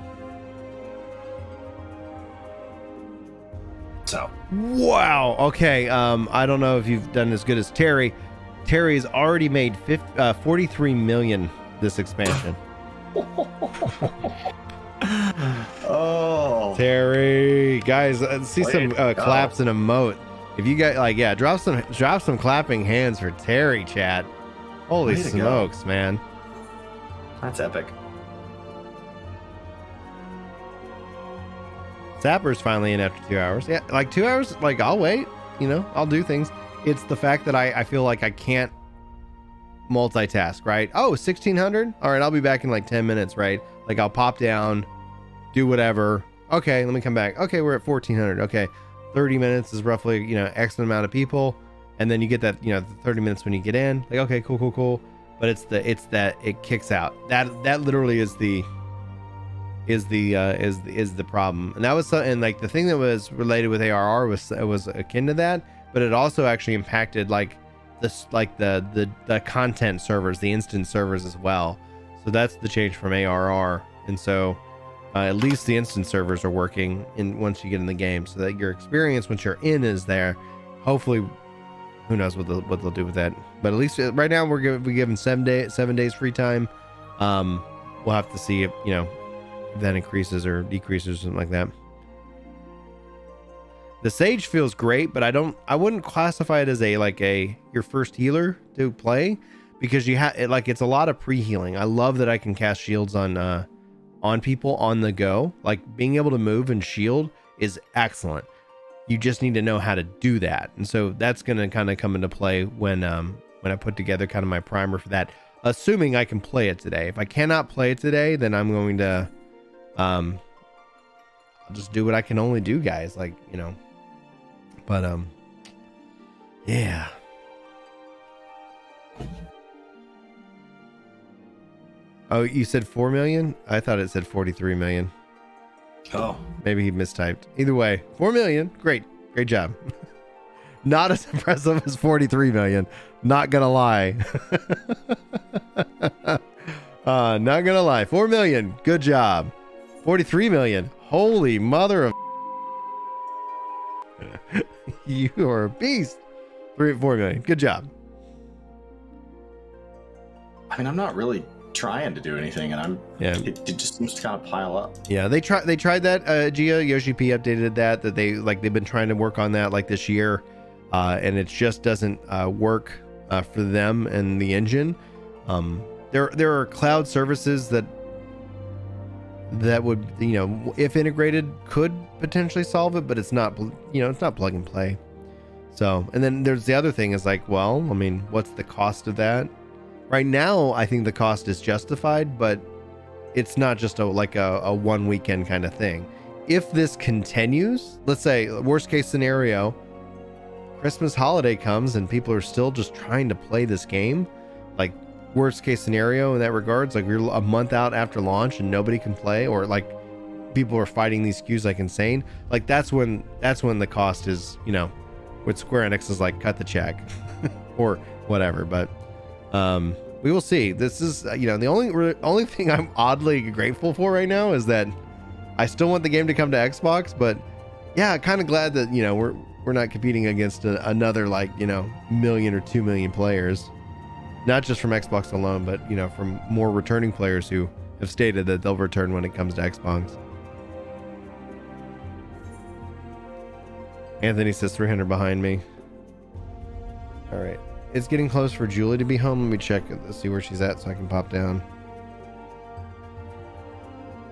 So. Wow. Okay. I don't know if you've done as good as Terry. Terry's already made 43 million this expansion. Oh, Terry, guys, see some claps and emote. If you guys drop some clapping hands for Terry, chat. Holy smokes, man. That's epic. Zapper's finally in after 2 hours. Yeah, like 2 hours, like I'll wait, I'll do things. It's the fact that I feel like I can't multitask, right? Oh, 1600. All right, I'll be back in like 10 minutes, right? Like I'll pop down, do whatever. Okay, let me come back. Okay, we're at 1400. Okay, 30 minutes is roughly, X amount of people. And then you get that, the 30 minutes when you get in. Like, okay, cool. But it's that it kicks out. That literally is the problem. And that was and like the thing that was related with ARR was akin to that, but it also actually impacted like this like the content servers, the instant servers as well. So that's the change from ARR, and so at least the instant servers are working in once you get in the game, so that your experience once you're in is there. Hopefully, who knows what they'll do with that, but at least right now we're given 7 days free time. We'll have to see if if that increases or decreases or something like that. The Sage feels great, but I wouldn't classify it as your first healer to play, because you have it's a lot of pre-healing. I love that I can cast shields on people on the go. Like, being able to move and shield is excellent. You just need to know how to do that, and so that's going to kind of come into play when I put together kind of my primer for that, assuming I can play it today. If I cannot play it today, then I'm going to I'll just do what I can only do, guys, but yeah. Oh, you said 4 million? I thought it said 43 million. Oh, maybe he mistyped. Either way, 4 million. Great job. Not as impressive as 43 million. Not gonna lie. Not gonna lie. 4 million. Good job. 43 million. Holy mother of. You are a beast. 4 million. Good job. I mean, I'm not really trying to do anything, and it just seems to kind of pile up. Yeah, they tried that. Gia Yoshi P updated that they've been trying to work on that this year, and it just doesn't work for them and the engine. There are cloud services that would, if integrated, could potentially solve it, but it's not plug and play. So, and then there's the other thing is what's the cost of that? Right now, I think the cost is justified, but it's not just a one weekend kind of thing. If this continues, let's say worst case scenario, Christmas holiday comes and people are still just trying to play this game, worst case scenario in that regards, we're a month out after launch and nobody can play, or people are fighting these queues like insane. That's when the cost is, with Square Enix is cut the check or whatever. But we will see. This is the only thing I'm oddly grateful for right now is that I still want the game to come to Xbox, but yeah, kind of glad that we're not competing against another million or 2 million players, not just from Xbox alone, but from more returning players who have stated that they'll return when it comes to Xbox. Anthony says 300 behind me. All right. It's getting close for Julie to be home. Let me check and see where she's at so I can pop down.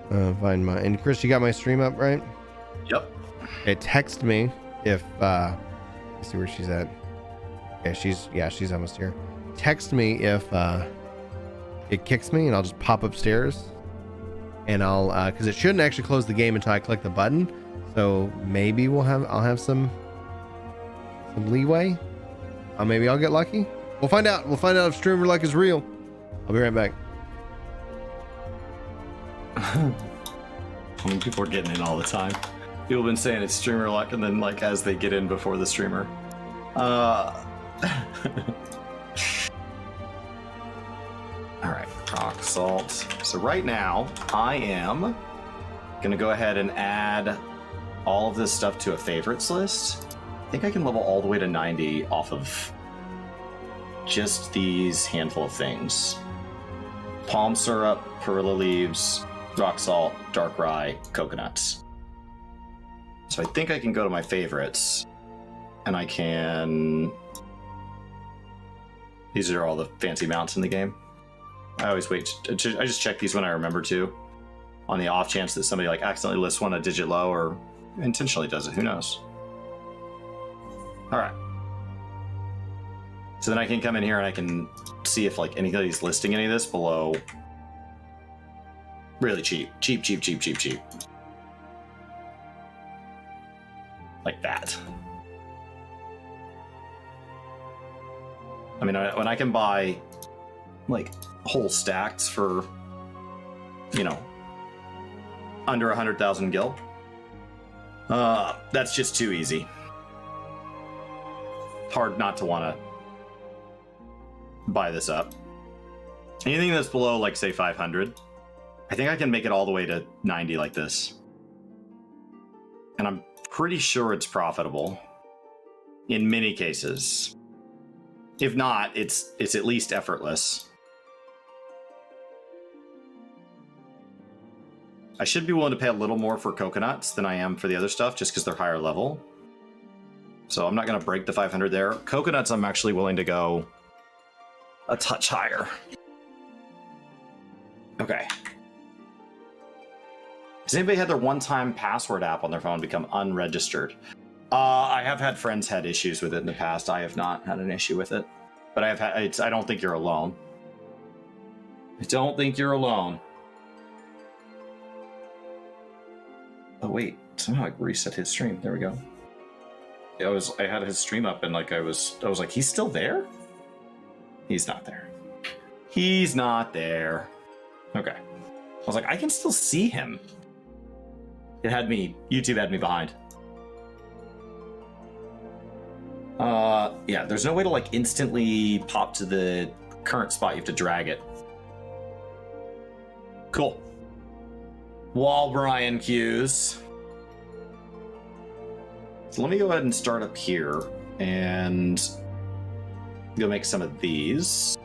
Find my... And Chris, you got my stream up, right? Yep. Okay, text me if... let's see where she's at. Okay, she's almost here. Text me if it kicks me, and I'll just pop upstairs. And I'll... because it shouldn't actually close the game until I click the button. So maybe I'll have some leeway. Maybe I'll get lucky. We'll find out. We'll find out if streamer luck is real. I'll be right back. I mean, people are getting in all the time. People have been saying it's streamer luck, and then as they get in before the streamer. All right, rock salt. So right now, I am gonna go ahead and add all of this stuff to a favorites list. I think I can level all the way to 90 off of just these handful of things. Palm syrup, perilla leaves, rock salt, dark rye, coconuts. So I think I can go to my favorites, and I can... These are all the fancy mounts in the game. I always wait. I just check these when I remember to, on the off chance that somebody accidentally lists one a digit low or intentionally does it. Who knows? All right. So then I can come in here and I can see if anybody's listing any of this below really cheap. Like that. I mean, when I can buy whole stacks for, under 100,000 gil, that's just too easy. Hard not to want to buy this up. Anything that's below, like, say, 500, I think I can make it all the way to 90 like this. And I'm pretty sure it's profitable in many cases. If not, it's at least effortless. I should be willing to pay a little more for coconuts than I am for the other stuff, just because they're higher level. So I'm not going to break the 500 there. Coconuts, I'm actually willing to go a touch higher. Okay. Has anybody had their one-time password app on their phone become unregistered? I have had friends had issues with it in the past. I have not had an issue with it. But I don't think you're alone. I don't think you're alone. Oh wait, somehow I reset his stream. There we go. I had his stream up and like I was like, he's still there? He's not there. He's not there. Okay. I was like, I can still see him. YouTube had me behind. Yeah, there's no way to like instantly pop to the current spot. You have to drag it. Cool. Wall Brian queues. So let me go ahead and start up here and go make some of these.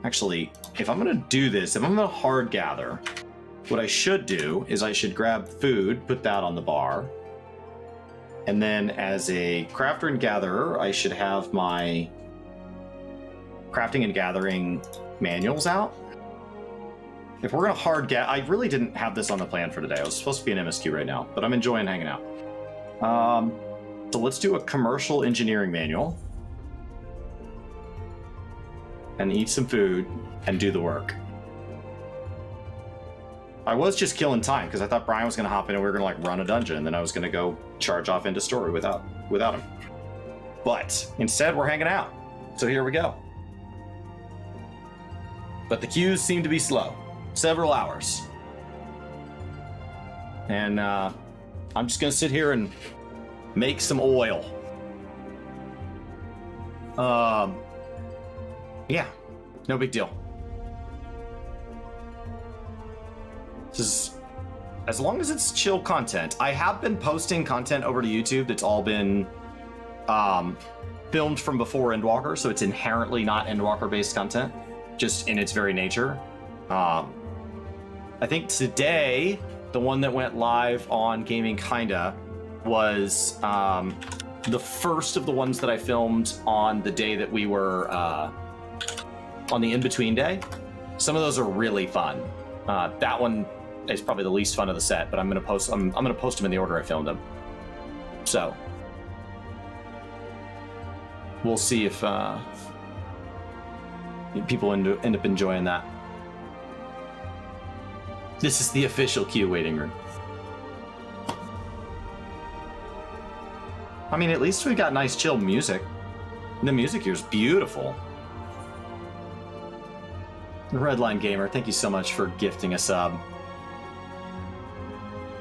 Actually, if I'm going to do this, if I'm going to hard gather, what I should do is I should grab food, put that on the bar. And then as a crafter and gatherer, I should have my crafting and gathering manuals out. If we're going to hard gather, I really didn't have this on the plan for today. I was supposed to be in MSQ right now, but I'm enjoying hanging out. So let's do a commercial engineering manual. And eat some food and do the work. I was just killing time because I thought Brian was going to hop in and we were going to like run a dungeon, and then I was going to go charge off into story without him. But instead, we're hanging out. So here we go. But the queues seem to be slow. Several hours. And I'm just going to sit here and make some oil. Yeah, no big deal. This is, as long as it's chill content. I have been posting content over to YouTube that's all been filmed from before Endwalker, so it's inherently not Endwalker-based content, just in its very nature. I think today, the one that went live on Gaming Kinda was the first of the ones that I filmed on the day that we were on the in-between day. Some of those are really fun. That one is probably the least fun of the set, but I'm gonna post them in the order I filmed them. So we'll see if people end up enjoying that. This is the official queue waiting room. I mean, at least we got nice chill music. The music here is beautiful. Redline Gamer, thank you so much for gifting a sub.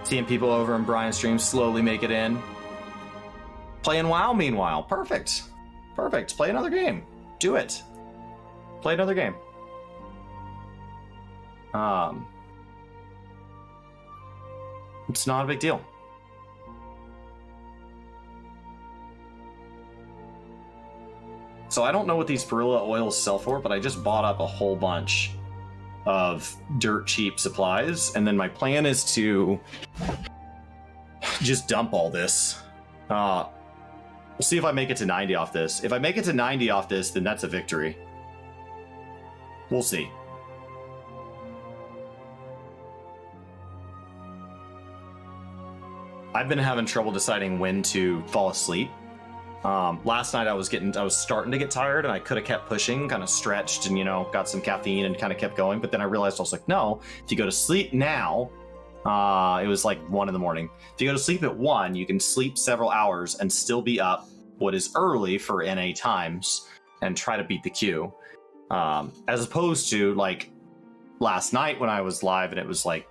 Seeing people over in Brian's stream slowly make it in. Playing WoW meanwhile. Perfect. Perfect. Play another game. Do it. Play another game. It's not a big deal. So I don't know what these Perilla oils sell for, but I just bought up a whole bunch of dirt cheap supplies, and then my plan is to just dump all this. We'll see if I make it to 90 off this. If I make it to 90 off this, then that's a victory. We'll see. I've been having trouble deciding when to fall asleep. Last night I was starting to get tired, and I could have kept pushing, kind of stretched and, got some caffeine and kind of kept going. But then I realized I was like, no, if you go to sleep now, it was like 1 a.m. If you go to sleep at 1, you can sleep several hours and still be up what is early for NA times and try to beat the queue. As opposed to like last night when I was live and it was like,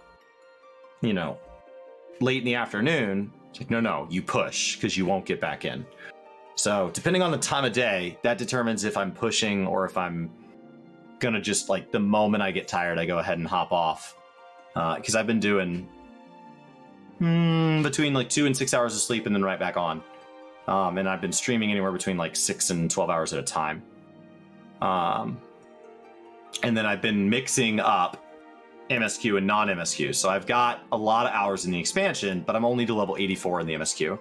late in the afternoon. It's like, no, you push because you won't get back in. So depending on the time of day, that determines if I'm pushing or if I'm gonna just like the moment I get tired, I go ahead and hop off. Because I've been doing between like 2 and 6 hours of sleep and then right back on. And I've been streaming anywhere between like 6 and 12 hours at a time. And then I've been mixing up MSQ and non-MSQ. So I've got a lot of hours in the expansion, but I'm only to level 84 in the MSQ.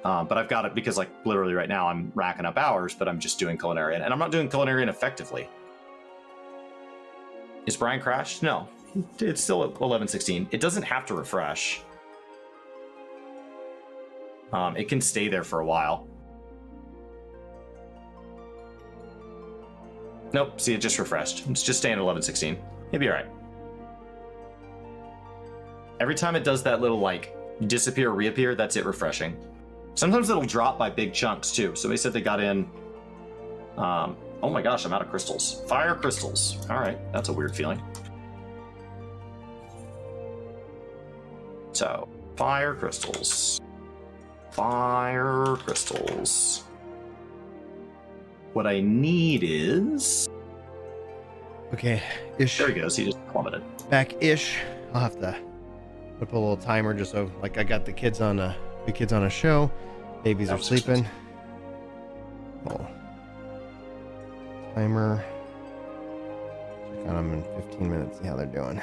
But I've got it because like literally right now I'm racking up hours, but I'm just doing Culinarian. And I'm not doing Culinarian effectively. Is Brian crashed? No. It's still at 11:16. It doesn't have to refresh. It can stay there for a while. Nope, see, it just refreshed. It's just staying at 11:16. You'll be all right. Every time it does that little, like, disappear, reappear, that's it refreshing. Sometimes it'll drop by big chunks, too. Somebody said they got in... oh my gosh, I'm out of crystals. Fire crystals. All right, that's a weird feeling. So, fire crystals. Fire crystals. What I need is... Okay, ish. There he goes, he just plummeted. Back-ish. I'll have to put a little timer just so, like, I got the kids on a show. Babies are sleeping. Oh. Timer. Check on them in 15 minutes, see how they're doing.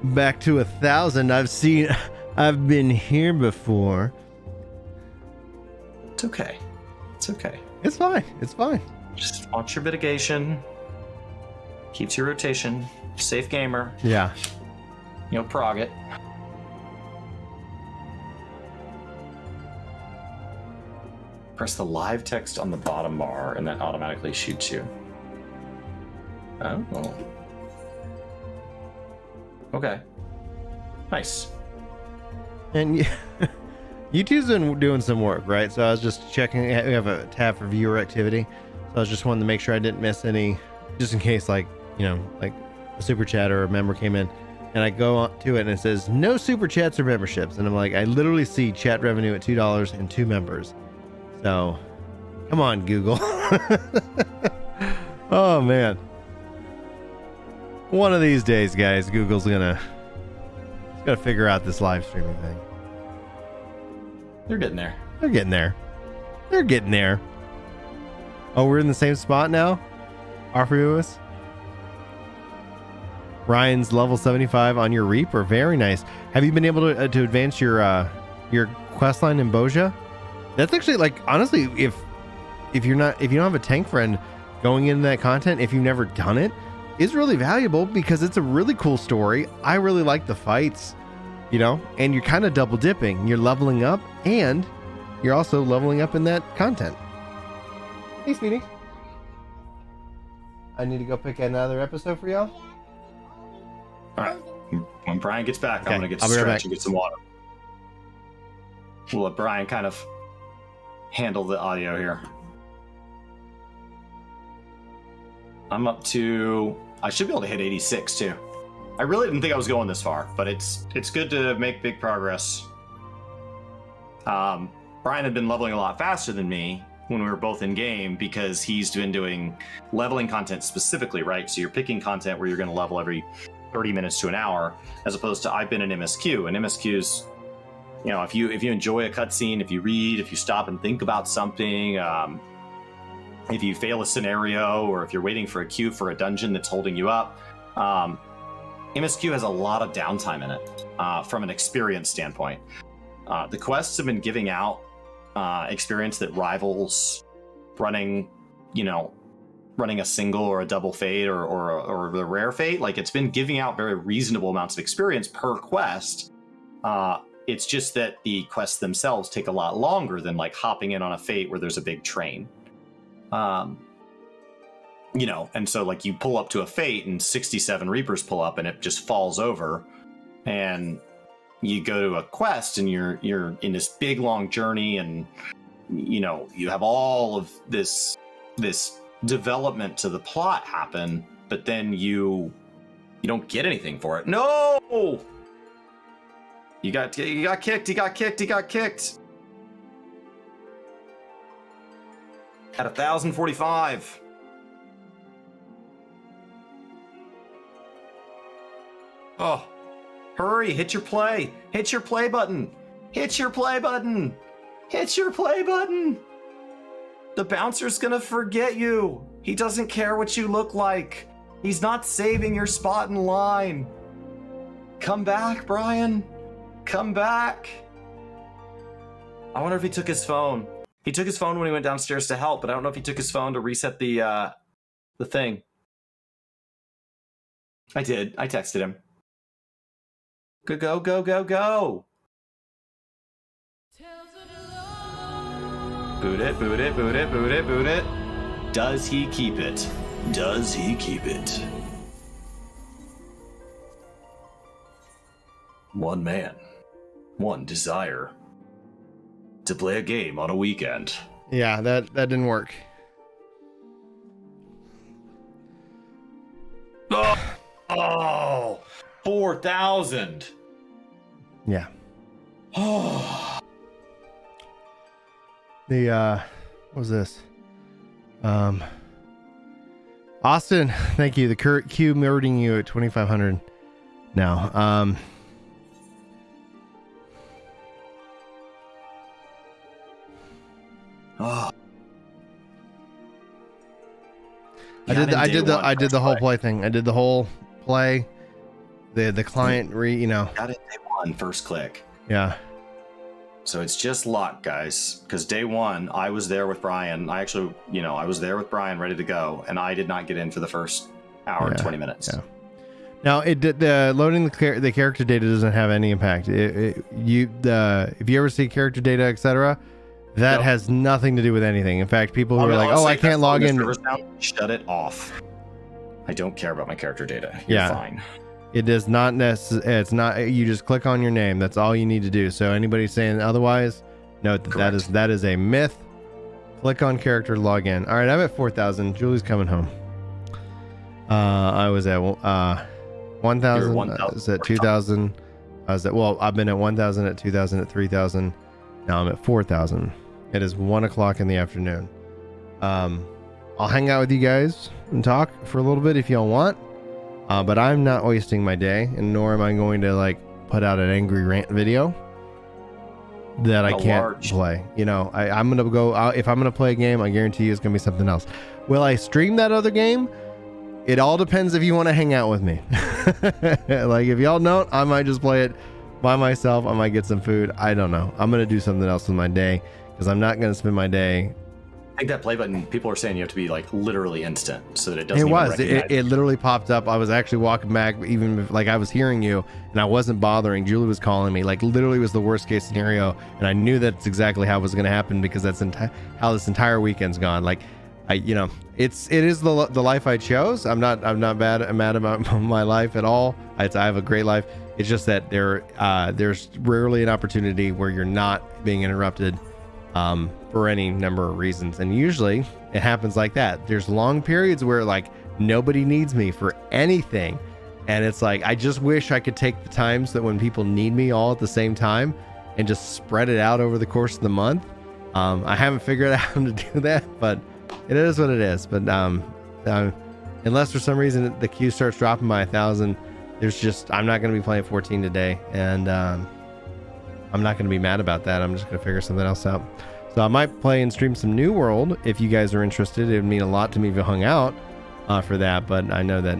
Back to 1,000. I've been here before. It's okay. It's okay. It's fine. It's fine. Just watch your mitigation. Keeps your rotation. Safe gamer. Yeah. You know, prog it. Press the live text on the bottom bar and that automatically shoots you. Oh. Okay. Nice. And YouTube's been doing some work, right? So I was just checking. We have a tab for viewer activity. So I was just wanting to make sure I didn't miss any, just in case, like, you know, like a super chat or a member came in. And I go on to it and it says no super chats or memberships. And I'm like, I literally see chat revenue at $2 and 2 members. So come on, Google. Oh, man. One of these days, guys, Google's gonna figure out this live streaming thing. They're getting there. They're getting there. They're getting there. Oh, we're in the same spot now? Arfurius? Ryan's level 75 on your Reaper. Very nice. Have you been able to advance your quest line in Boja? That's actually, like, honestly, if you don't have a tank friend going into that content, if you've never done it, is really valuable because it's a really cool story. I really like the fights, you know, and you're kind of double dipping. You're leveling up and you're also leveling up in that content. Hey, Speedy. I need to go pick another episode for y'all. All right. When Brian gets back, Okay, I'm going to get I'll to be right stretch back. and get some water. We'll let Brian kind of handle the audio here. I'm up to... I should be able to hit 86 too. I really didn't think I was going this far, but it's good to make big progress. Brian had been leveling a lot faster than me when we were both in game because he's been doing leveling content specifically, right? So you're picking content where you're going to level every 30 minutes to an hour, as opposed to I've been in MSQ, and MSQ's, you know, if you enjoy a cutscene, if you read, if you stop and think about something, if you fail a scenario, or if you're waiting for a queue for a dungeon that's holding you up, MSQ has a lot of downtime in it from an experience standpoint. The quests have been giving out experience that rivals running a single or a double fate or the rare fate. Like, it's been giving out very reasonable amounts of experience per quest. It's just that the quests themselves take a lot longer than like hopping in on a fate where there's a big train. You know, and so like you pull up to a fate and 67 Reapers pull up and it just falls over, and you go to a quest and you're in this big long journey, and you know, you have all of this development to the plot happen, but then you don't get anything for it. No! You got kicked. He got kicked. At 1,045. Oh, hurry, hit your play. Hit your play button. Hit your play button. Hit your play button. The bouncer's gonna forget you. He doesn't care what you look like. He's not saving your spot in line. Come back, Brian. Come back. I wonder if he took his phone. He took his phone when he went downstairs to help, but I don't know if he took his phone to reset the thing. I did. I texted him. Go. Boot it. Does he keep it? Does he keep it? One man, one desire. To play a game on a weekend. Yeah, that didn't work. Oh, 4,000. Yeah. Oh. What was this? Austin, thank you. The queue murdering you at 2,500 now. Oh. I did the whole play thing. I did the whole play. The client Got it day one, first click. Yeah. So it's just luck, guys. Because day one, I was there with Brian. I actually, I was there with Brian ready to go, and I did not get in for the first hour and 20 minutes. Yeah. Now it did the loading the character data doesn't have any impact. If you ever see character data, etc., that has nothing to do with anything. In fact, people who are like, "Oh, I can't log in," shut it off. I don't care about my character data. You're fine. It does not it's not. You just click on your name. That's all you need to do. So anybody saying otherwise, note that is a myth. Click on character, log in. All right, I'm at 4,000. Julie's coming home. I was at 1,000. I was at 2,000. I've been at 1,000, at 2,000, at 3,000. Now I'm at 4,000. It is 1 o'clock in the afternoon. I'll hang out with you guys and talk for a little bit if y'all want. But I'm not wasting my day, and nor am I going to put out an angry rant video that I can't play. I'm gonna go out. If I'm gonna play a game, I guarantee you it's gonna be something else. Will I stream that other game? It all depends if you want to hang out with me. If y'all don't, I might just play it by myself. I might get some food. I don't know. I'm gonna do something else with my day because I'm not gonna spend my day. I think that play button, people are saying you have to be literally instant so that it doesn't. It literally popped up. I was actually walking back, even if, I was hearing you and I wasn't bothering. Julie was calling me. Literally was the worst case scenario, and I knew that's exactly how it was going to happen because that's how this entire weekend's gone. It is the life I chose. I'm not mad about my life at all. I have a great life. It's just that there's rarely an opportunity where you're not being interrupted. For any number of reasons, and usually it happens like that. There's long periods where nobody needs me for anything, and it's I just wish I could take the times that when people need me all at the same time and just spread it out over the course of the month. I haven't figured out how to do that, but it is what it is. But unless for some reason the queue starts dropping by 1,000, I'm not going to be playing 14 today, and I'm not going to be mad about that. I'm just going to figure something else out. So I might play and stream some New World if you guys are interested. It would mean a lot to me if you hung out for that. But I know that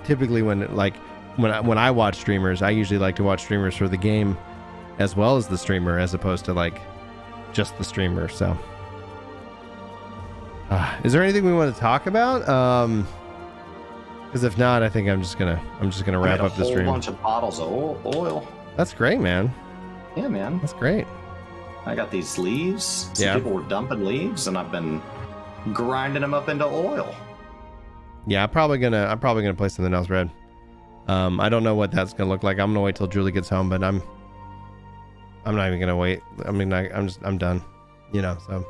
typically when I watch streamers, I usually like to watch streamers for the game as well as the streamer, as opposed to just the streamer. So is there anything we want to talk about? Because if not, I think I'm just gonna wrap up the stream. A whole bunch of bottles of oil. That's great, man. Yeah, man. That's great. I got these leaves. Some people were dumping leaves, and I've been grinding them up into oil. Yeah, I'm probably gonna play something else, Red. I don't know what that's gonna look like. I'm gonna wait till Julie gets home, but I'm not even gonna wait. I'm done. So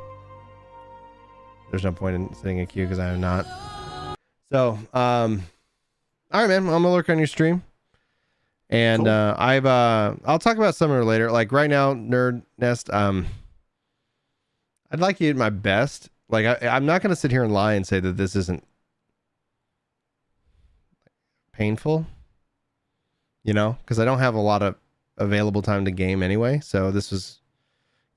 there's no point in sitting in queue because I am not. So, all right, man. I'm gonna lurk on your stream. And Cool. I'll talk about Summoner later. Like right now, Nerd Nest, I'd like you at my best. Like I'm not gonna sit here and lie and say that this isn't painful, you know, because I don't have a lot of available time to game anyway. So this was,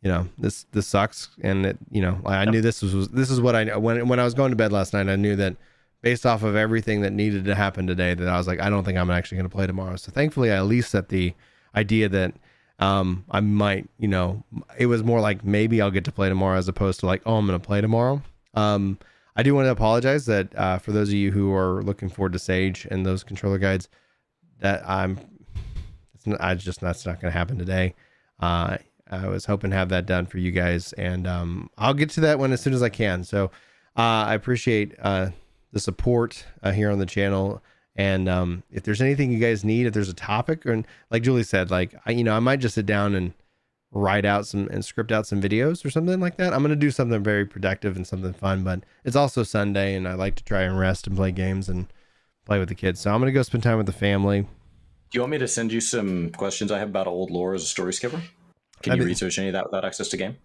you know, this sucks, and it, you know, I knew this is what I know when I was going to bed last night. I knew that based off of everything that needed to happen today, that I was like, I don't think I'm actually going to play tomorrow. So thankfully, I at least set the idea that I might, you know, it was more like maybe I'll get to play tomorrow as opposed to like, oh, I'm going to play tomorrow. I do want to apologize that for those of you who are looking forward to Sage and those controller guides, that that's not going to happen today. I was hoping to have that done for you guys, and I'll get to that one as soon as I can. So I appreciate the support here on the channel. And if there's anything you guys need, if there's a topic, or like Julie said, like I might just sit down and write out some and script out some videos or something like that. I'm going to do something very productive and something fun, but it's also Sunday and I like to try and rest and play games and play with the kids. So I'm going to go spend time with the family. Do you want me to send you some questions I have about old lore as a story skipper? Can you research any of that without access to game?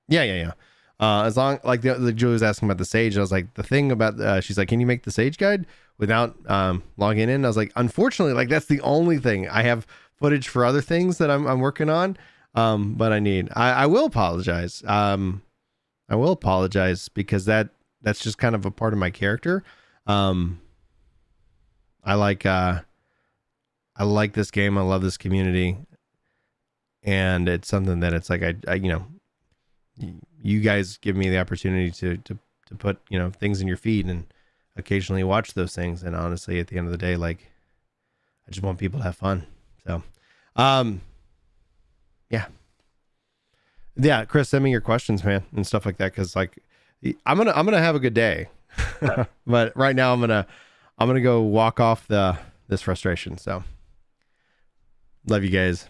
Yeah. As long, like the Julie was asking about the Sage, I was like, the thing about, she's like, can you make the Sage guide without logging in? I was like, unfortunately, like that's the only thing. I have footage for other things that I'm working on. But I will apologize. I will apologize because that's just kind of a part of my character. I like this game. I love this community, and it's something that it's like, I you know, you guys give me the opportunity to put, you know, things in your feed and occasionally watch those things. And honestly, at the end of the day, like, I just want people to have fun. So, yeah, Chris, send me your questions, man, and stuff like that. Cause like, I'm going to have a good day, but right now I'm going to go walk off this frustration. So love you guys.